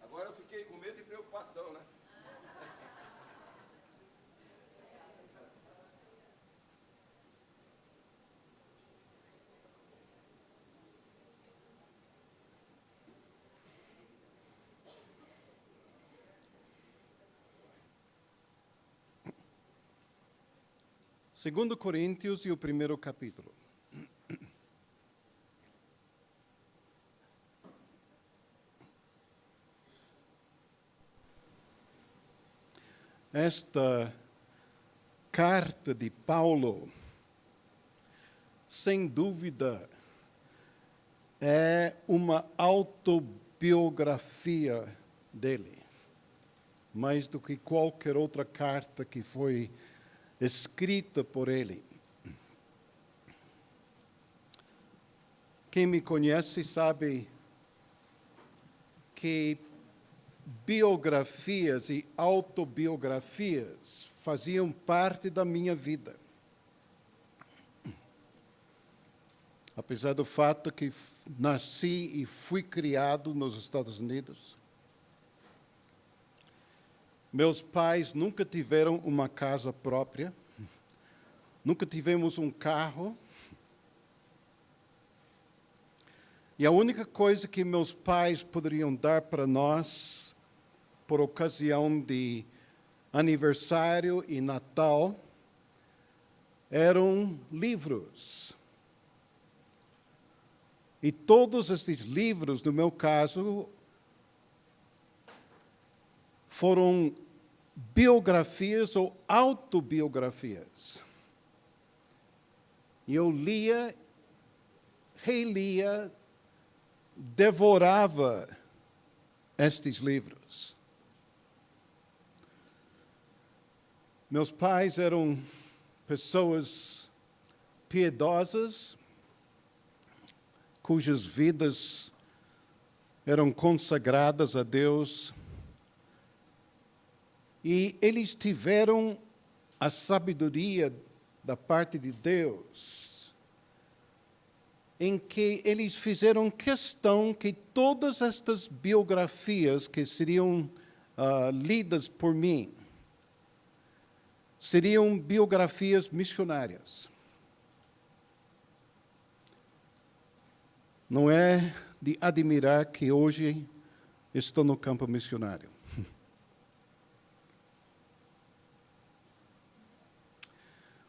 Agora eu fiquei com medo e preocupação, né?
Segundo Coríntios e o primeiro capítulo. Esta carta de Paulo, sem dúvida, é uma autobiografia dele, mais do que qualquer outra carta que foi escrita por ele. Quem me conhece sabe que biografias e autobiografias faziam parte da minha vida. Apesar do fato que nasci e fui criado nos Estados Unidos, meus pais nunca tiveram uma casa própria, nunca tivemos um carro. E a única coisa que meus pais poderiam dar para nós, por ocasião de aniversário e Natal, eram livros. E todos esses livros, no meu caso, foram biografias ou autobiografias. E eu lia, relia, devorava estes livros. Meus pais eram pessoas piedosas, cujas vidas eram consagradas a Deus. E eles tiveram a sabedoria da parte de Deus, em que eles fizeram questão que todas estas biografias que seriam lidas por mim seriam biografias missionárias. Não é de admirar que hoje estou no campo missionário.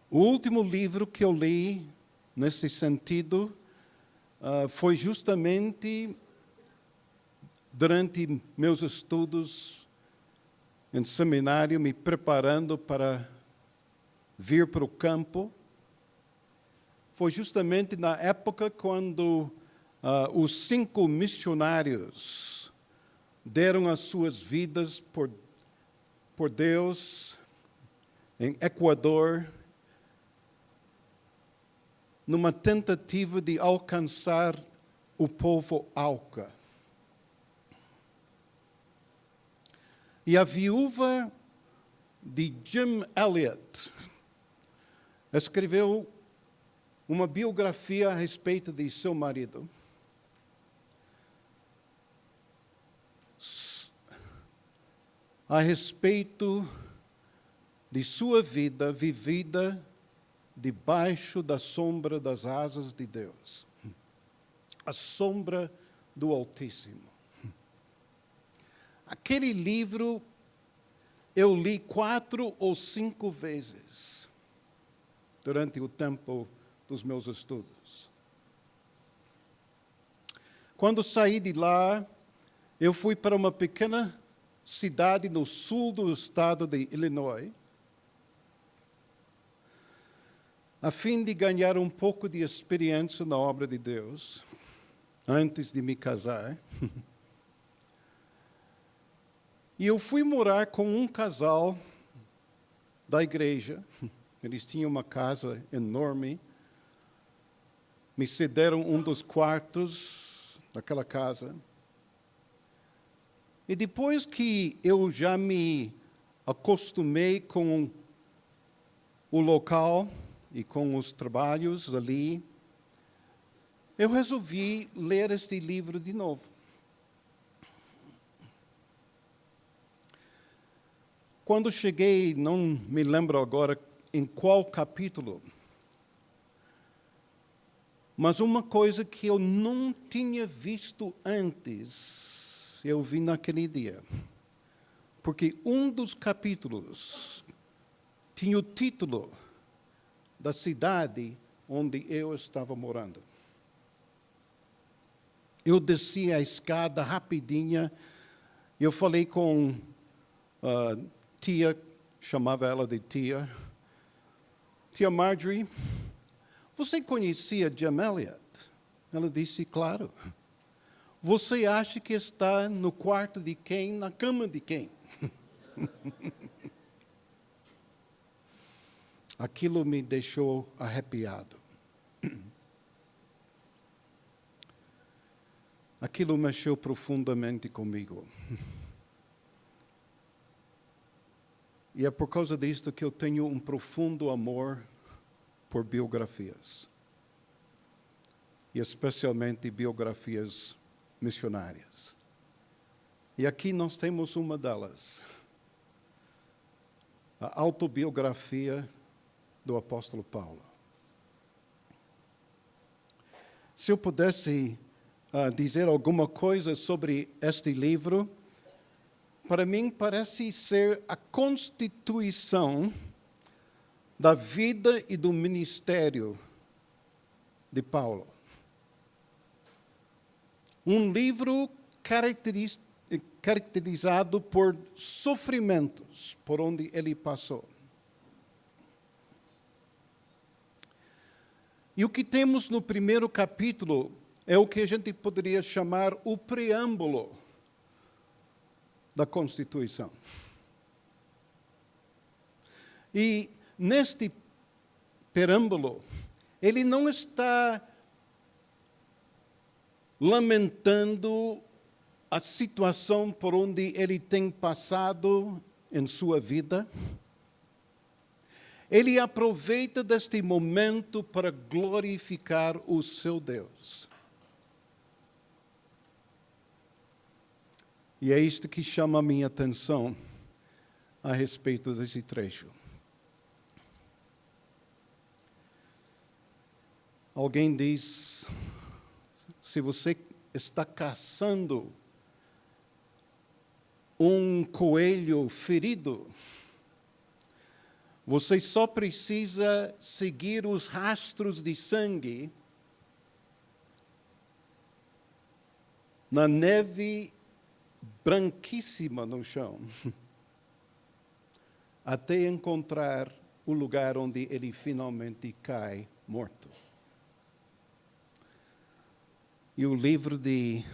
O último livro que eu li nesse sentido foi justamente durante meus estudos em seminário, me preparando para vir para o campo. foi justamente na época quando os 5 missionários deram as suas vidas por Deus em Equador, numa tentativa de alcançar o povo Auca. E a viúva de Jim Elliot escreveu uma biografia a respeito de seu marido. A respeito de sua vida vivida debaixo da sombra das asas de Deus. A sombra do Altíssimo. Aquele livro eu li 4 ou 5 vezes durante o tempo dos meus estudos. Quando saí de lá, eu fui para uma pequena cidade no sul do estado de Illinois, a fim de ganhar um pouco de experiência na obra de Deus, antes de me casar. E eu fui morar com um casal da igreja. Eles tinham uma casa enorme. Me cederam um dos quartos daquela casa. E depois que eu já me acostumei com o local e com os trabalhos ali, eu resolvi ler este livro de novo. Quando cheguei, não me lembro agora em qual capítulo, mas uma coisa que eu não tinha visto antes, eu vi naquele dia. Porque um dos capítulos tinha o título da cidade onde eu estava morando. Eu desci a escada rapidinha, eu falei com tia, chamava ela de tia Marjorie, você conhecia Jim Elliot? Ela disse, claro. Você acha que está no quarto de quem? Na cama de quem? Aquilo me deixou arrepiado. Aquilo mexeu profundamente comigo. E é por causa disto que eu tenho um profundo amor por biografias. E especialmente biografias missionárias. E aqui nós temos uma delas. A autobiografia do apóstolo Paulo. Se eu pudesse dizer alguma coisa sobre este livro, para mim parece ser a constituição da vida e do ministério de Paulo. Um livro caracterizado por sofrimentos por onde ele passou. E o que temos no primeiro capítulo é o que a gente poderia chamar o preâmbulo da Constituição. E neste preâmbulo, ele não está lamentando a situação por onde ele tem passado em sua vida. Ele aproveita deste momento para glorificar o seu Deus. E é isto que chama a minha atenção a respeito desse trecho. Alguém diz, se você está caçando um coelho ferido, você só precisa seguir os rastros de sangue na neve branquíssima no chão, até encontrar o lugar onde ele finalmente cai morto. E o livro de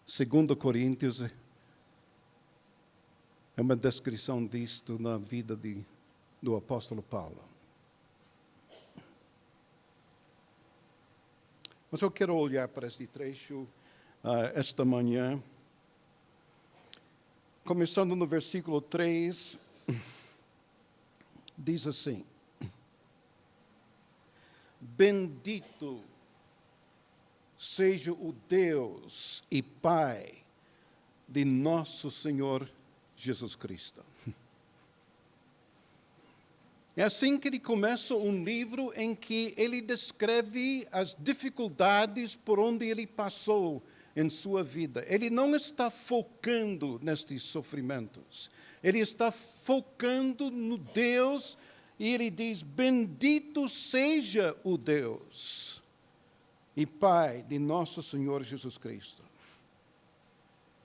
2 Coríntios é uma descrição disto na vida do apóstolo Paulo. Mas eu quero olhar para este trecho esta manhã, começando no versículo 3, diz assim: Bendito seja o Deus e Pai de nosso Senhor Jesus Cristo. É assim que ele começa um livro em que ele descreve as dificuldades por onde ele passou em sua vida. Ele não está focando nestes sofrimentos. Ele está focando no Deus e ele diz: bendito seja o Deus e Pai de nosso Senhor Jesus Cristo.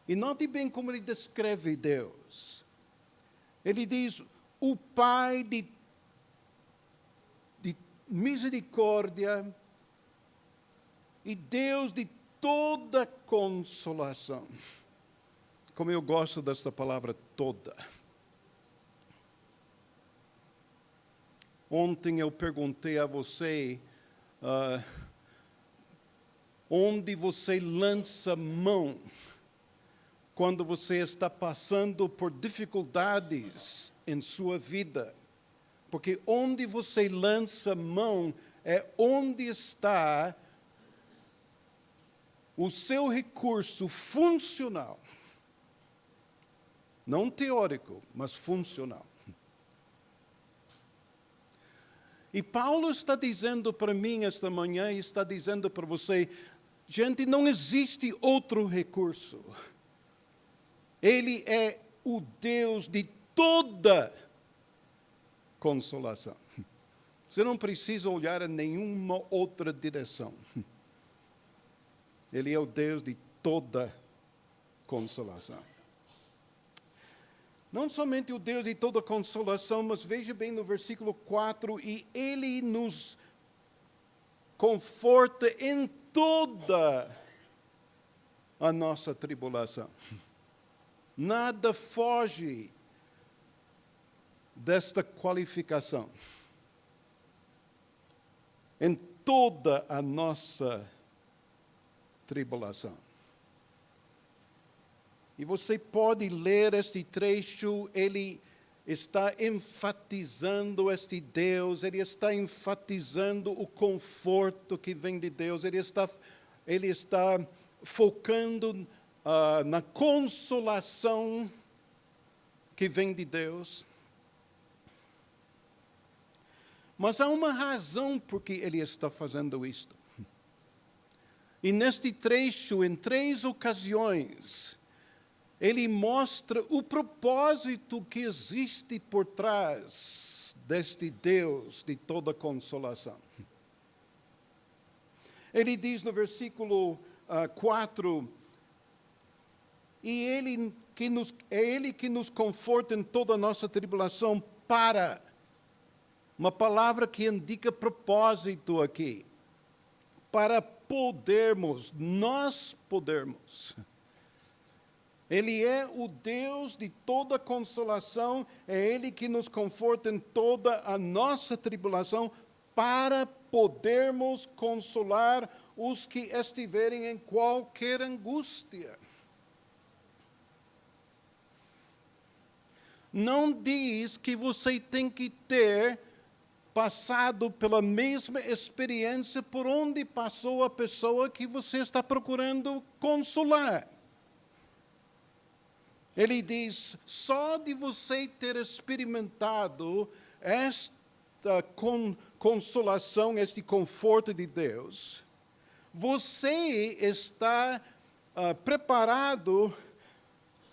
E note bem como ele descreve Deus. Ele diz: o Pai de misericórdia e Deus de toda consolação. Como eu gosto desta palavra toda. Ontem eu perguntei a você onde você lança mão quando você está passando por dificuldades em sua vida. Porque onde você lança mão é onde está o seu recurso funcional. Não teórico, mas funcional. E Paulo está dizendo para mim esta manhã, e está dizendo para você: gente, não existe outro recurso. Ele é o Deus de toda consolação. Você não precisa olhar em nenhuma outra direção. Ele é o Deus de toda consolação. Não somente o Deus de toda consolação, mas veja bem no versículo 4, e Ele nos conforta em toda a nossa tribulação. Nada foge desta qualificação. Em toda a nossa tribulação. E você pode ler este trecho, ele está enfatizando este Deus, ele está enfatizando o conforto que vem de Deus, ele está focando na consolação que vem de Deus. Mas há uma razão por que ele está fazendo isto. E neste trecho, em 3 ocasiões, ele mostra o propósito que existe por trás deste Deus de toda consolação. Ele diz no versículo 4, e é Ele que nos conforta em toda a nossa tribulação para... Uma palavra que indica propósito aqui. Para nós podermos. Ele é o Deus de toda consolação, é Ele que nos conforta em toda a nossa tribulação, para podermos consolar os que estiverem em qualquer angústia. Não diz que você tem que ter passado pela mesma experiência por onde passou a pessoa que você está procurando consolar. Ele diz, só de você ter experimentado esta consolação, este conforto de Deus, você está preparado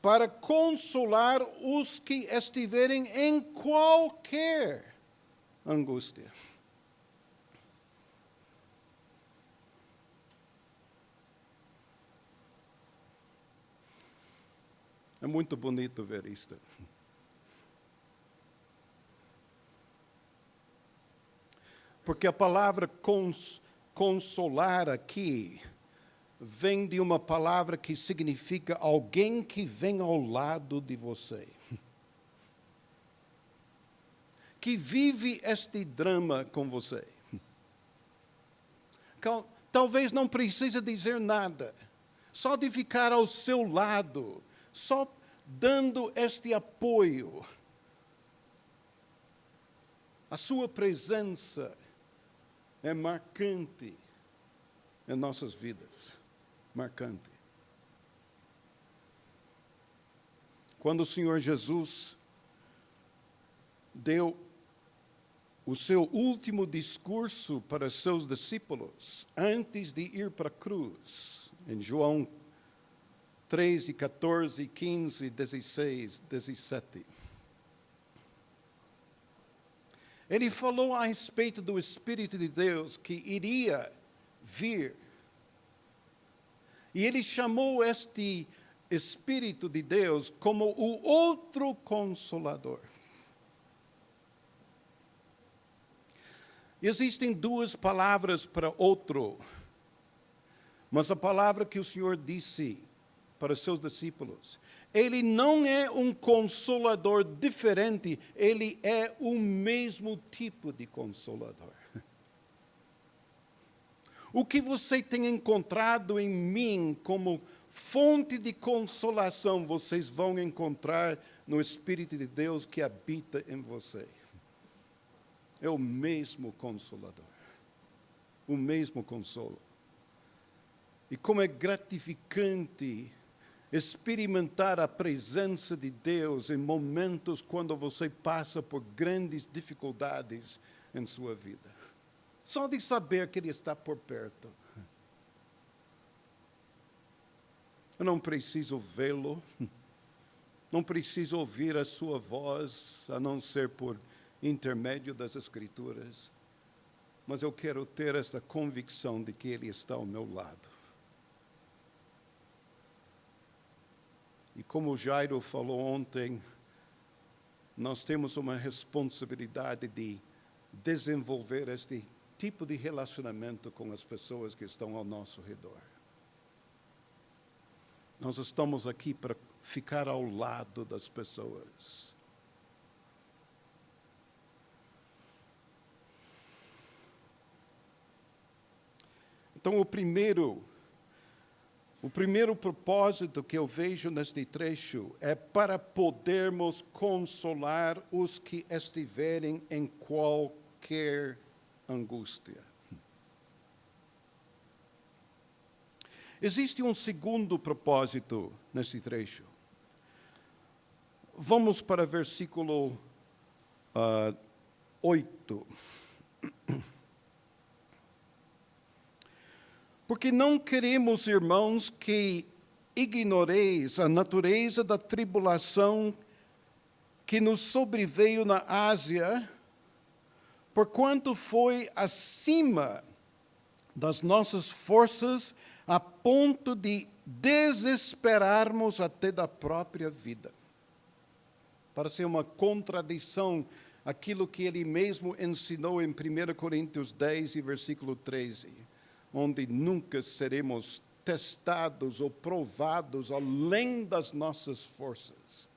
para consolar os que estiverem em qualquer angústia. É muito bonito ver isto. Porque a palavra consolar aqui vem de uma palavra que significa alguém que vem ao lado de você. Que vive este drama com você. Talvez não precise dizer nada, só de ficar ao seu lado, só dando este apoio. A sua presença é marcante em nossas vidas. Marcante. Quando o Senhor Jesus deu o seu último discurso para seus discípulos, antes de ir para a cruz, em João 13, 14, 15, 16, 17. Ele falou a respeito do Espírito de Deus que iria vir. E ele chamou este Espírito de Deus como o outro Consolador. Existem duas palavras para outro, mas a palavra que o Senhor disse para seus discípulos, ele não é um consolador diferente, ele é o mesmo tipo de consolador. O que você tem encontrado em mim como fonte de consolação, vocês vão encontrar no Espírito de Deus que habita em você. É o mesmo Consolador, o mesmo consolo. E como é gratificante experimentar a presença de Deus em momentos quando você passa por grandes dificuldades em sua vida. Só de saber que Ele está por perto. Eu não preciso vê-lo, não preciso ouvir a sua voz, a não ser por intermédio das Escrituras, mas eu quero ter esta convicção de que Ele está ao meu lado. E como o Jairo falou ontem, nós temos uma responsabilidade de desenvolver este tipo de relacionamento com as pessoas que estão ao nosso redor. Nós estamos aqui para ficar ao lado das pessoas. Então, o primeiro propósito que eu vejo neste trecho é para podermos consolar os que estiverem em qualquer angústia. Existe um segundo propósito neste trecho. Vamos para versículo 8. Porque não queremos, irmãos, que ignoreis a natureza da tribulação que nos sobreveio na Ásia, porquanto foi acima das nossas forças, a ponto de desesperarmos até da própria vida. Parece uma contradição aquilo que ele mesmo ensinou em 1 Coríntios 10 e versículo 13. Onde nunca seremos testados ou provados além das nossas forças.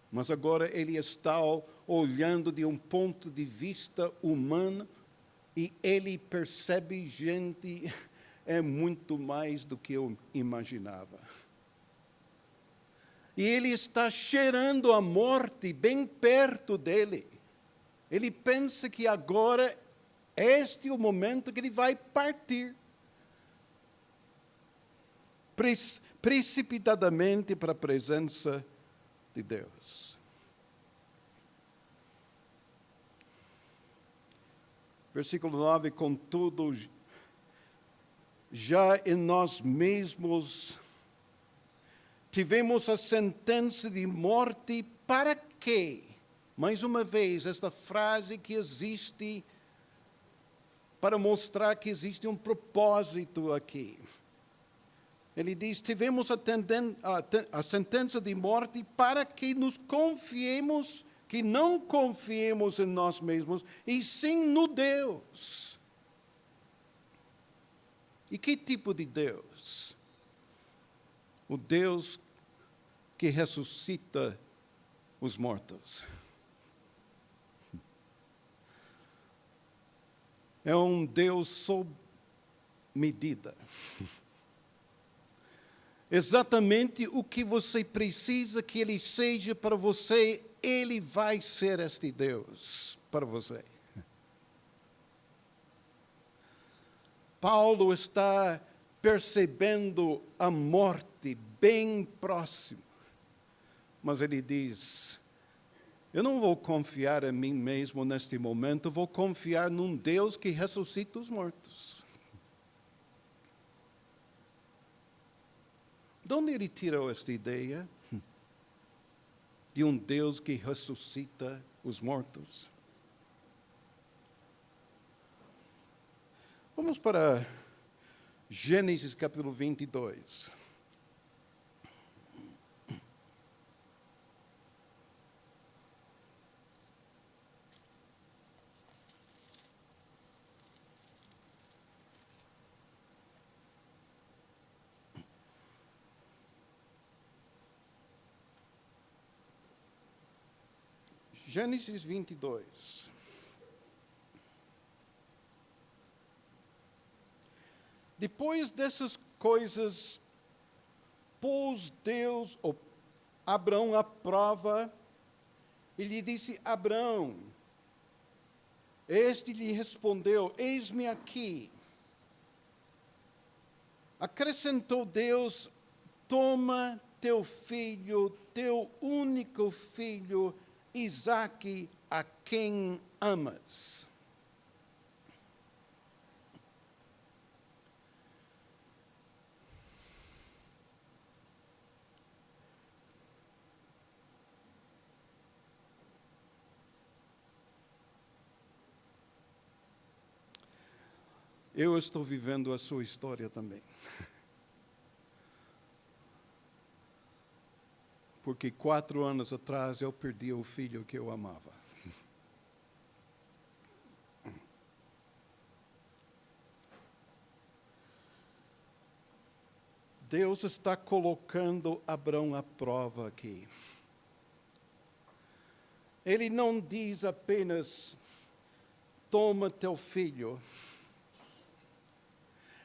Mas agora ele está olhando de um ponto de vista humano e ele percebe, gente, é muito mais do que eu imaginava. E ele está cheirando a morte bem perto dele. Ele pensa que agora este é o momento que ele vai partir precipitadamente para a presença de Deus. Versículo 9, contudo, já em nós mesmos tivemos a sentença de morte para quê? Mais uma vez, esta frase que existe para mostrar que existe um propósito aqui. Ele diz, tivemos a sentença de morte para que nos confiemos, que não confiemos em nós mesmos, e sim no Deus. E que tipo de Deus? O Deus que ressuscita os mortos. É um Deus sob medida. Exatamente o que você precisa que Ele seja para você, Ele vai ser este Deus para você. Paulo está percebendo a morte bem próximo, mas ele diz: eu não vou confiar em mim mesmo neste momento, vou confiar num Deus que ressuscita os mortos. De onde ele tirou esta ideia de um Deus que ressuscita os mortos? Vamos para Gênesis capítulo 22. Gênesis 22. Depois dessas coisas, pôs Deus, ou Abraão à prova, e lhe disse: Abraão. Este lhe respondeu: eis-me aqui. Acrescentou Deus: toma teu filho, teu único filho, Isaque, a quem amas. Eu estou vivendo a sua história também. Porque 4 anos atrás eu perdi o filho que eu amava. Deus está colocando Abraão à prova aqui. Ele não diz apenas: toma teu filho.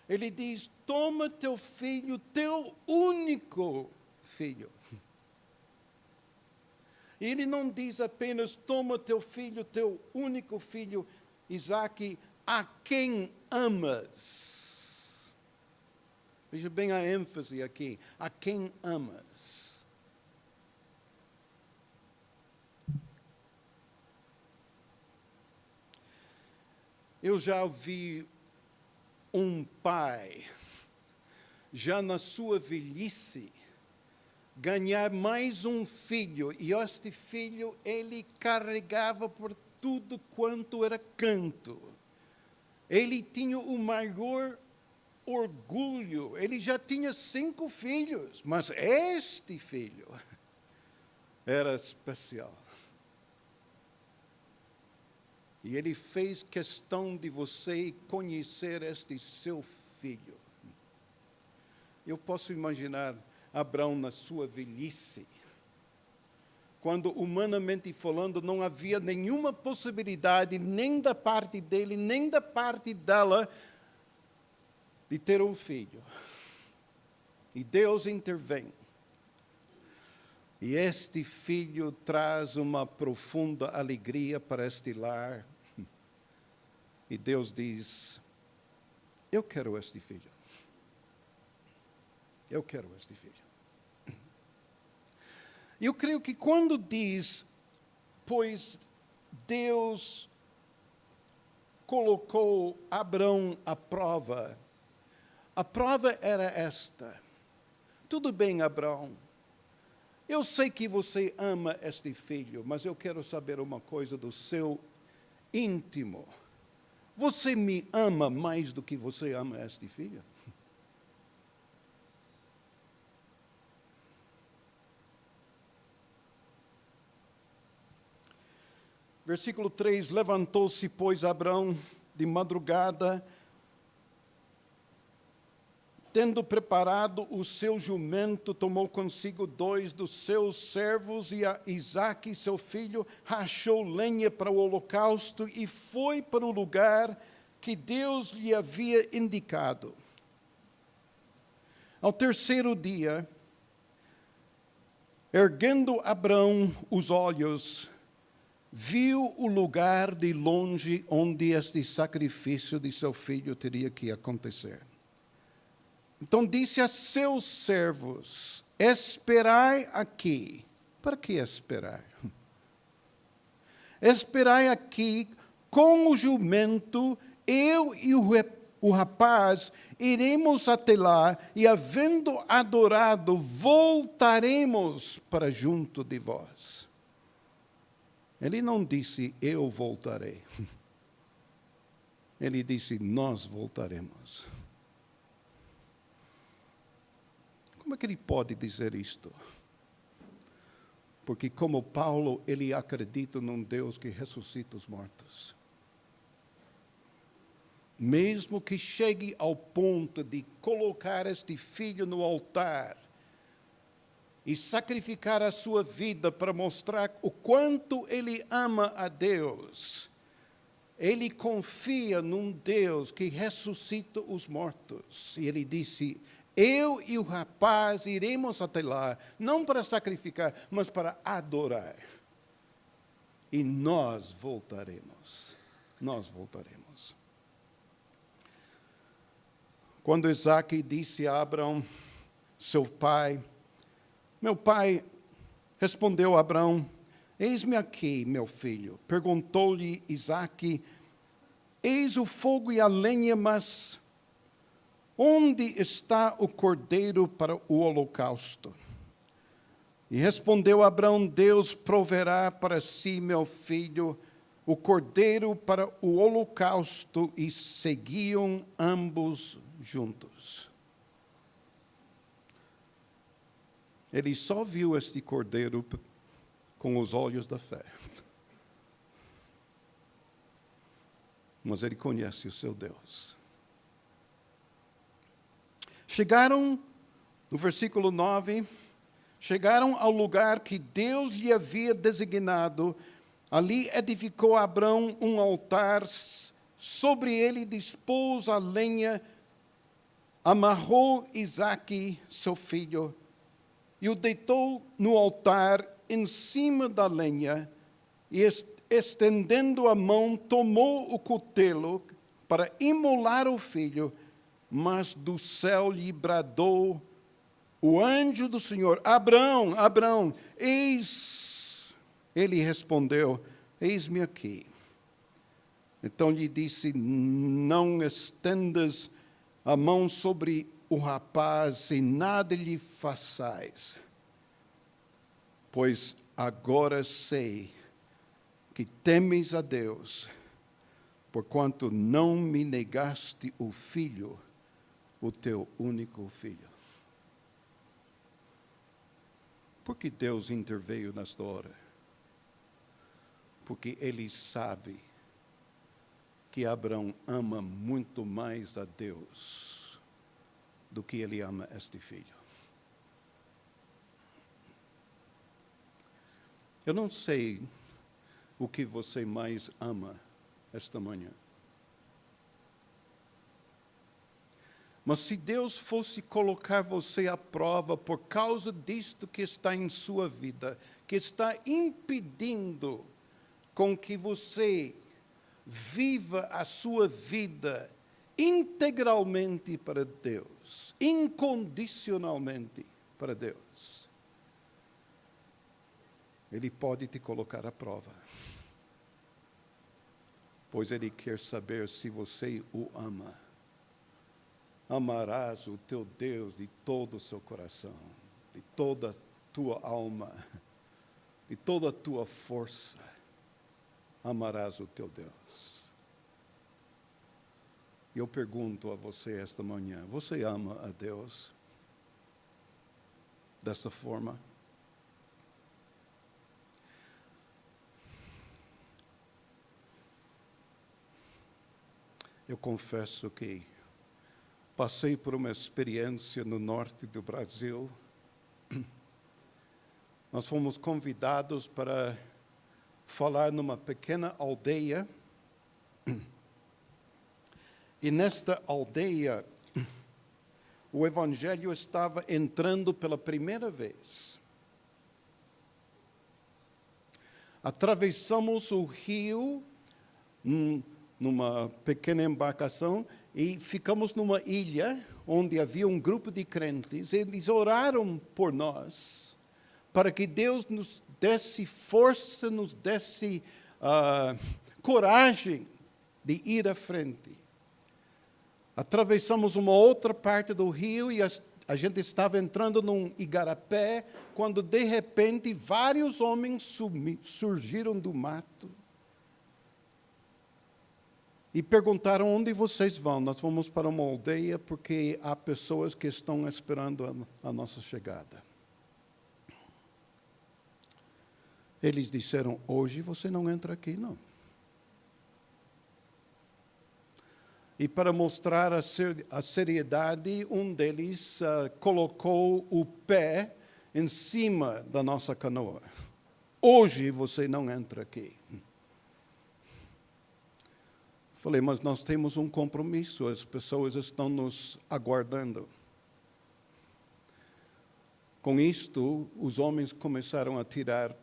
Ele diz: toma teu filho, teu único filho. Ele não diz apenas: toma teu filho, teu único filho, Isaque, a quem amas. Veja bem a ênfase aqui: a quem amas. Eu já vi um pai, já na sua velhice, ganhar mais um filho, e este filho ele carregava por tudo quanto era canto. Ele tinha o maior orgulho, ele já tinha 5 filhos, mas este filho era especial. E ele fez questão de você conhecer este seu filho. Eu posso imaginar Abraão na sua velhice, quando, humanamente falando, não havia nenhuma possibilidade, nem da parte dele, nem da parte dela, de ter um filho. E Deus intervém. E este filho traz uma profunda alegria para este lar. E Deus diz: eu quero este filho. Eu quero este filho. Eu creio que quando diz, pois Deus colocou Abraão à prova, a prova era esta: tudo bem, Abraão, eu sei que você ama este filho, mas eu quero saber uma coisa do seu íntimo. Você me ama mais do que você ama este filho? Versículo 3, levantou-se, pois, Abraão de madrugada tendo preparado o seu jumento, tomou consigo 2 dos seus servos e a Isaque, seu filho, rachou lenha para o holocausto e foi para o lugar que Deus lhe havia indicado. Ao terceiro dia, erguendo Abrão os olhos, viu o lugar de longe onde este sacrifício de seu filho teria que acontecer. Então disse a seus servos: esperai aqui. Para que esperar? Esperai aqui com o jumento, eu e o rapaz iremos até lá, e havendo adorado, voltaremos para junto de vós. Ele não disse, eu voltarei. Ele disse, nós voltaremos. Como é que ele pode dizer isto? Porque como Paulo, ele acredita num Deus que ressuscita os mortos. Mesmo que chegue ao ponto de colocar este filho no altar e sacrificar a sua vida para mostrar o quanto ele ama a Deus, ele confia num Deus que ressuscita os mortos. E ele disse, eu e o rapaz iremos até lá, não para sacrificar, mas para adorar. E nós voltaremos. Nós voltaremos. Quando Isaque disse a Abrão, seu pai, meu pai, respondeu Abrão, eis-me aqui, meu filho. Perguntou-lhe Isaque, eis o fogo e a lenha, mas onde está o cordeiro para o holocausto? E respondeu Abrão, Deus proverá para si, meu filho, o cordeiro para o holocausto, e seguiam ambos juntos. Ele só viu este cordeiro com os olhos da fé. Mas ele conhece o seu Deus. Chegaram, no versículo 9, chegaram ao lugar que Deus lhe havia designado. Ali edificou Abrão um altar, sobre ele dispôs a lenha, amarrou Isaque, seu filho, e o deitou no altar em cima da lenha, e estendendo a mão, tomou o cutelo para imolar o filho, mas do céu lhe bradou o anjo do Senhor, Abrão, Abrão, eis. Ele respondeu, eis-me aqui. Então lhe disse, não estendas a mão sobre o rapaz e nada lhe façais, pois agora sei que temes a Deus, porquanto não me negaste o filho, o teu único filho. Por que Deus interveio nesta hora? Porque Ele sabe que Abrão ama muito mais a Deus do que ele ama este filho. Eu não sei o que você mais ama esta manhã. Mas se Deus fosse colocar você à prova por causa disto que está em sua vida, que está impedindo com que você viva a sua vida integralmente para Deus, incondicionalmente para Deus, Ele pode te colocar à prova, pois Ele quer saber se você o ama. Amarás o teu Deus de todo o seu coração, de toda a tua alma, de toda a tua força. Amarás o teu Deus. E eu pergunto a você esta manhã, você ama a Deus dessa forma? Eu confesso que passei por uma experiência no norte do Brasil. Nós fomos convidados para falar numa pequena aldeia. E nesta aldeia, o Evangelho estava entrando pela primeira vez. Atravessamos o rio numa pequena embarcação e ficamos numa ilha onde havia um grupo de crentes. Eles oraram por nós para que Deus nos desse força, nos desse coragem de ir à frente. Atravessamos uma outra parte do rio e a gente estava entrando num igarapé, quando de repente vários homens surgiram do mato e perguntaram: onde vocês vão? Nós vamos para uma aldeia porque há pessoas que estão esperando a nossa chegada. Eles disseram: hoje você não entra aqui, não. E para mostrar a seriedade, um deles colocou o pé em cima da nossa canoa. Hoje você não entra aqui. Falei: mas nós temos um compromisso, as pessoas estão nos aguardando. Com isto, os homens começaram a tirar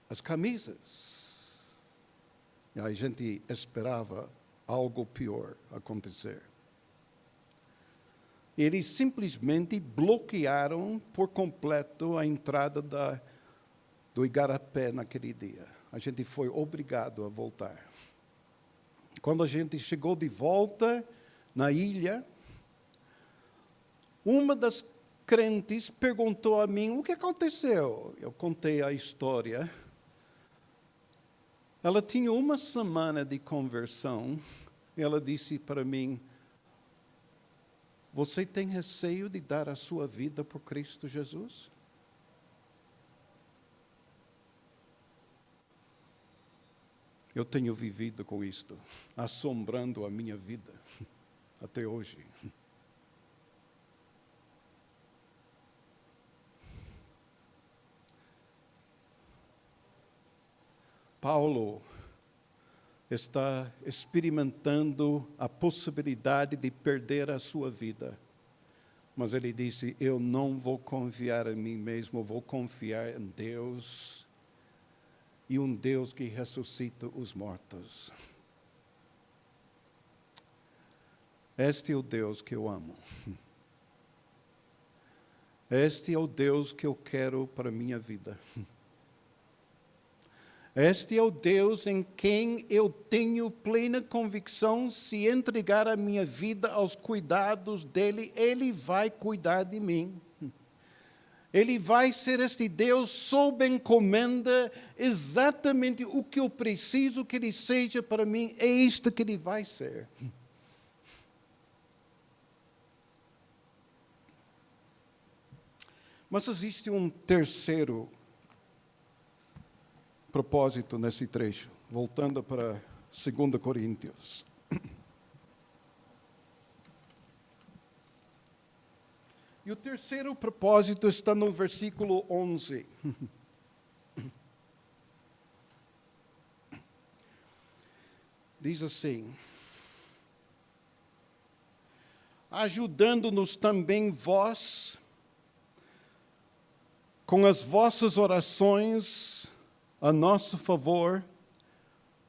as camisas. E a gente esperava algo pior acontecer. Eles simplesmente bloquearam por completo a entrada do igarapé naquele dia. A gente foi obrigado a voltar. Quando a gente chegou de volta na ilha, uma das crentes perguntou a mim: o que aconteceu? Eu contei a história. Ela tinha uma semana de conversão e ela disse para mim: você tem receio de dar a sua vida por Cristo Jesus? Eu tenho vivido com isto, assombrando a minha vida até hoje. Paulo está experimentando a possibilidade de perder a sua vida. Mas ele disse: eu não vou confiar em mim mesmo, vou confiar em Deus, e um Deus que ressuscita os mortos. Este é o Deus que eu amo. Este é o Deus que eu quero para a minha vida. Este é o Deus em quem eu tenho plena convicção: se entregar a minha vida aos cuidados dEle, Ele vai cuidar de mim. Ele vai ser este Deus sob encomenda, exatamente o que eu preciso que Ele seja para mim, é isto que Ele vai ser. Mas existe um terceiro propósito nesse trecho, voltando para 2 Coríntios. E o terceiro propósito está no versículo 11. Diz assim: ajudando-nos também vós, com as vossas orações a nosso favor,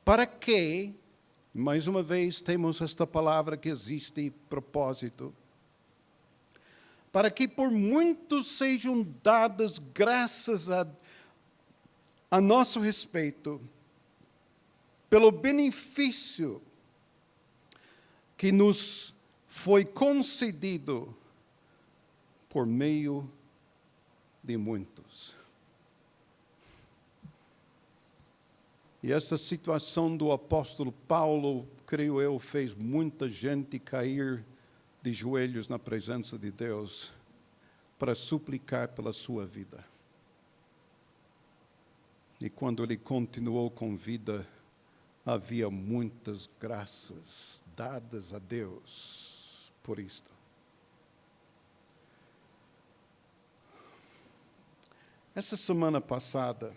para que, mais uma vez temos esta palavra que existe, propósito, para que por muitos sejam dadas graças a nosso respeito, pelo benefício que nos foi concedido por meio de muitos. E essa situação do apóstolo Paulo, creio eu, fez muita gente cair de joelhos na presença de Deus para suplicar pela sua vida. E quando ele continuou com vida, havia muitas graças dadas a Deus por isto. Essa semana passada,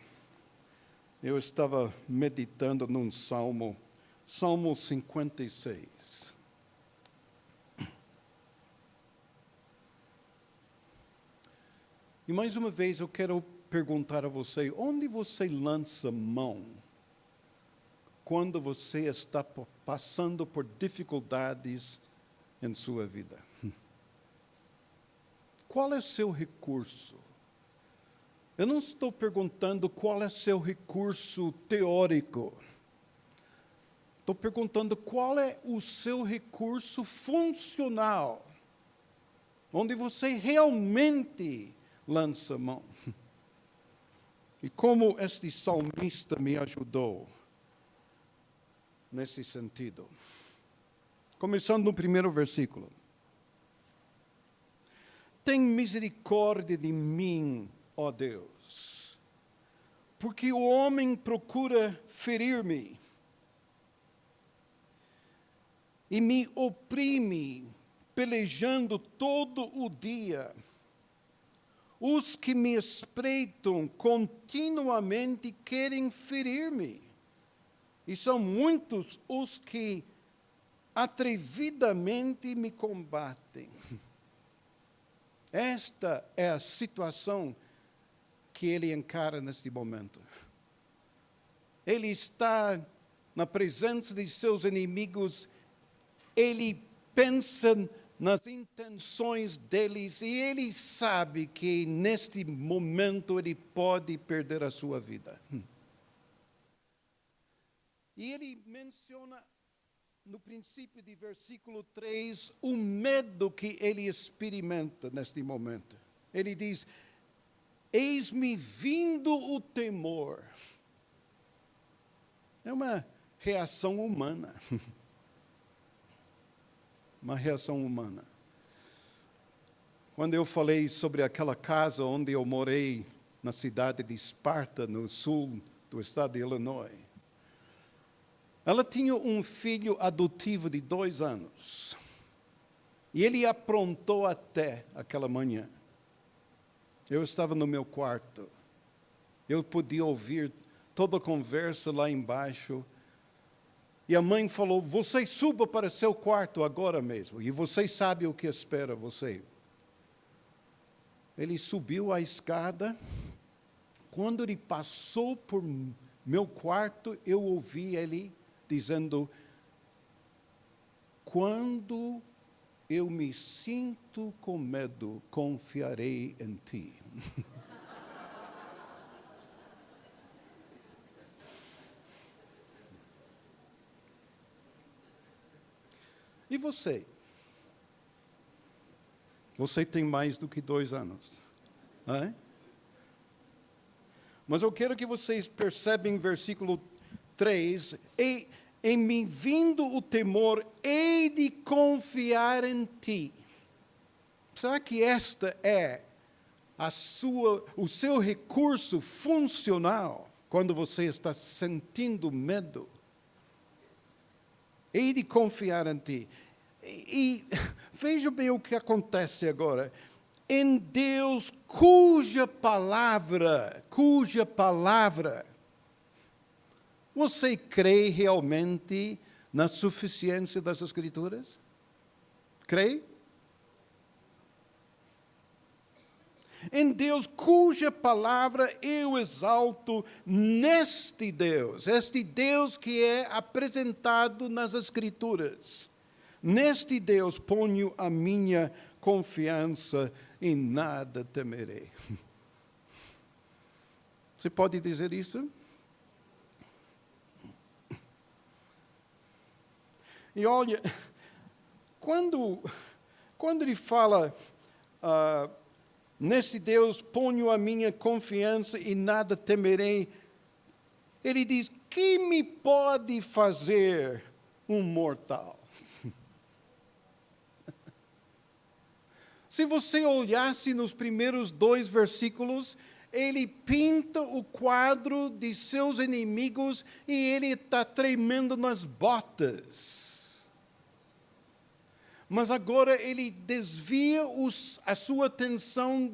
eu estava meditando num salmo, Salmo 56. E mais uma vez eu quero perguntar a você, onde você lança mão quando você está passando por dificuldades em sua vida? Qual é o seu recurso? Eu não estou perguntando qual é seu recurso teórico. Estou perguntando qual é o seu recurso funcional, onde você realmente lança mão. E como este salmista me ajudou nesse sentido. Começando no primeiro versículo. Tem misericórdia de mim, ó Deus, porque o homem procura ferir-me e me oprime, pelejando todo o dia. Os que me espreitam continuamente querem ferir-me, e são muitos os que atrevidamente me combatem. Esta é a situação que ele encara neste momento. Ele está na presença de seus inimigos, ele pensa nas intenções deles e ele sabe que neste momento ele pode perder a sua vida. E ele menciona no princípio de versículo 3 o medo que ele experimenta neste momento. Ele diz: eis-me vindo o temor. É uma reação humana. Uma reação humana. Quando eu falei sobre aquela casa onde eu morei, na cidade de Esparta, no sul do estado de Illinois, ela tinha um filho adotivo de 2 anos. E ele aprontou até aquela manhã. Eu estava no meu quarto. Eu podia ouvir toda a conversa lá embaixo. E a mãe falou: você suba para seu quarto agora mesmo. E você sabe o que espera você. Ele subiu a escada. Quando ele passou por meu quarto, eu ouvi ele dizendo: quando eu me sinto com medo, confiarei em ti. E você? Você tem mais do que 2 anos. Não é? Mas eu quero que vocês percebam em versículo 3, em me vindo o temor, hei de confiar em ti. Será que esta é o seu recurso funcional quando você está sentindo medo? Hei de confiar em ti. E veja bem o que acontece agora. Em Deus cuja palavra, você crê realmente na suficiência das Escrituras? Crê? Em Deus cuja palavra eu exalto neste Deus, este Deus que é apresentado nas Escrituras. Neste Deus ponho a minha confiança e nada temerei. Você pode dizer isso? E olha, quando ele fala, nesse Deus ponho a minha confiança e nada temerei, ele diz: que me pode fazer um mortal? Se você olhasse nos primeiros 2 versículos, ele pinta o quadro de seus inimigos e ele está tremendo nas botas. Mas agora ele desvia a sua atenção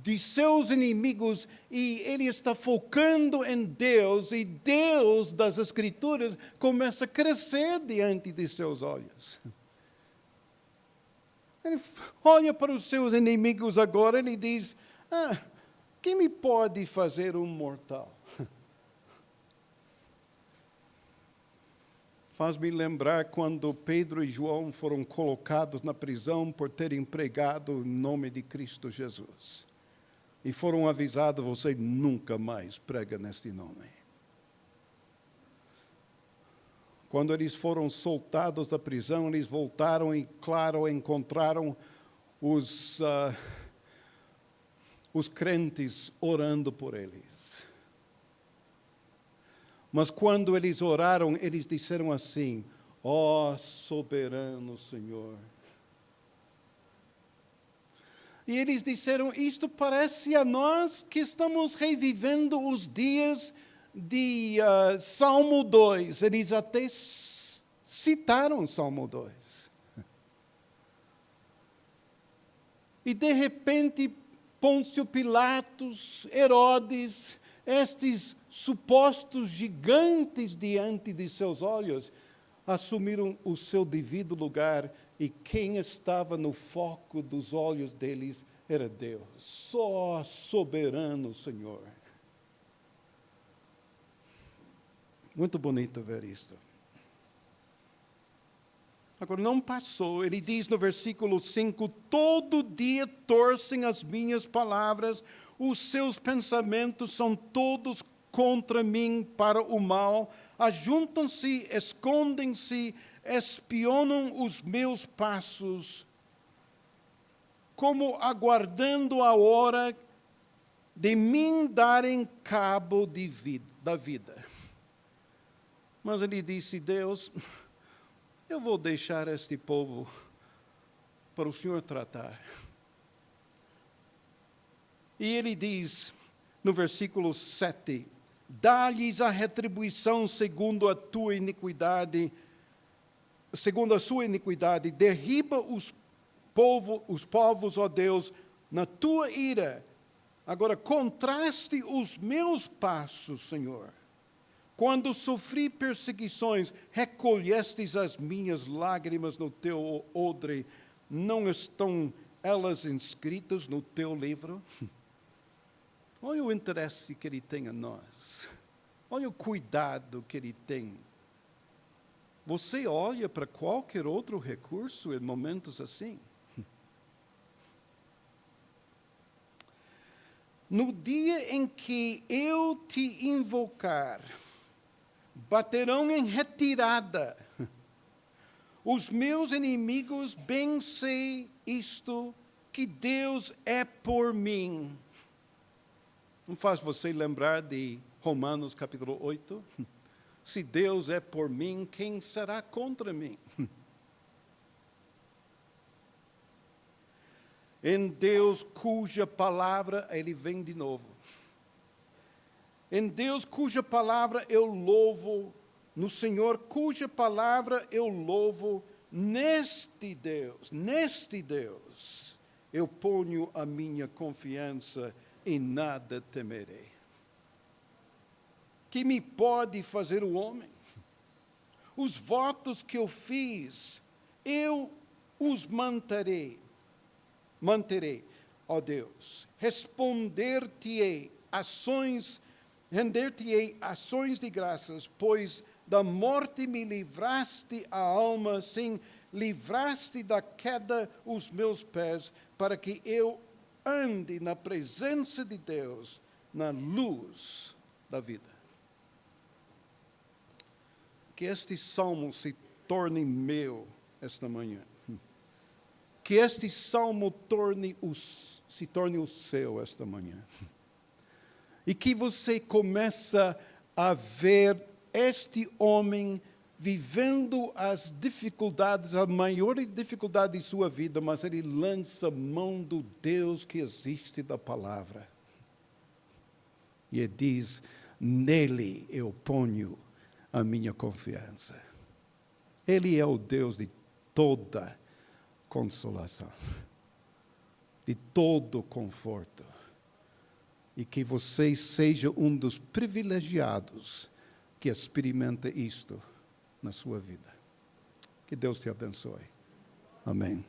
de seus inimigos e ele está focando em Deus, e Deus das Escrituras começa a crescer diante de seus olhos. Ele olha para os seus inimigos agora e ele diz: quem me pode fazer um mortal? Faz-me lembrar quando Pedro e João foram colocados na prisão por terem pregado o nome de Cristo Jesus. E foram avisados: você nunca mais prega neste nome. Quando eles foram soltados da prisão, eles voltaram e, claro, encontraram os crentes orando por eles. Mas quando eles oraram, eles disseram assim: ó soberano Senhor. E eles disseram: isto parece a nós que estamos revivendo os dias de Salmo 2. Eles até citaram Salmo 2. E de repente, Pôncio Pilatos, Herodes, estes supostos gigantes diante de seus olhos, assumiram o seu devido lugar, e quem estava no foco dos olhos deles era Deus. Só soberano Senhor. Muito bonito ver isto. Agora, não passou. Ele diz no versículo 5: todo dia torcem as minhas palavras, os seus pensamentos são todos contra mim para o mal, ajuntam-se, escondem-se, espionam os meus passos, como aguardando a hora de mim darem cabo da vida. Mas ele disse: Deus, eu vou deixar este povo para o Senhor tratar. E ele diz no versículo 7: dá-lhes a retribuição segundo a tua iniquidade, segundo a sua iniquidade, derriba os povos, ó Deus, na tua ira. Agora, contraste os meus passos, Senhor. Quando sofri perseguições, recolhestes as minhas lágrimas no teu odre. Não estão elas inscritas no teu livro? Olha o interesse que ele tem a nós. Olha o cuidado que ele tem. Você olha para qualquer outro recurso em momentos assim? No dia em que eu te invocar, baterão em retirada. Os meus inimigos, bem sei isto, que Deus é por mim. Não faz você lembrar de Romanos capítulo 8? Se Deus é por mim, quem será contra mim? Em Deus cuja palavra, ele vem de novo. Em Deus cuja palavra eu louvo, no Senhor cuja palavra eu louvo, neste Deus, eu ponho a minha confiança e nada temerei. Que me pode fazer o homem? Os votos que eu fiz, eu os manterei, ó Deus. Render-te-ei ações de graças, pois da morte me livraste a alma, sim, livraste da queda os meus pés, para que eu ande na presença de Deus, na luz da vida. Que este salmo se torne meu esta manhã. Que este salmo se torne o seu esta manhã. E que você começa a ver este homem vivendo as dificuldades, a maior dificuldade de sua vida, mas ele lança mão do Deus que existe da palavra. E ele diz: nele eu ponho a minha confiança. Ele é o Deus de toda consolação, de todo conforto, E que você seja um dos privilegiados que experimenta isto na sua vida. Que Deus te abençoe. Amém.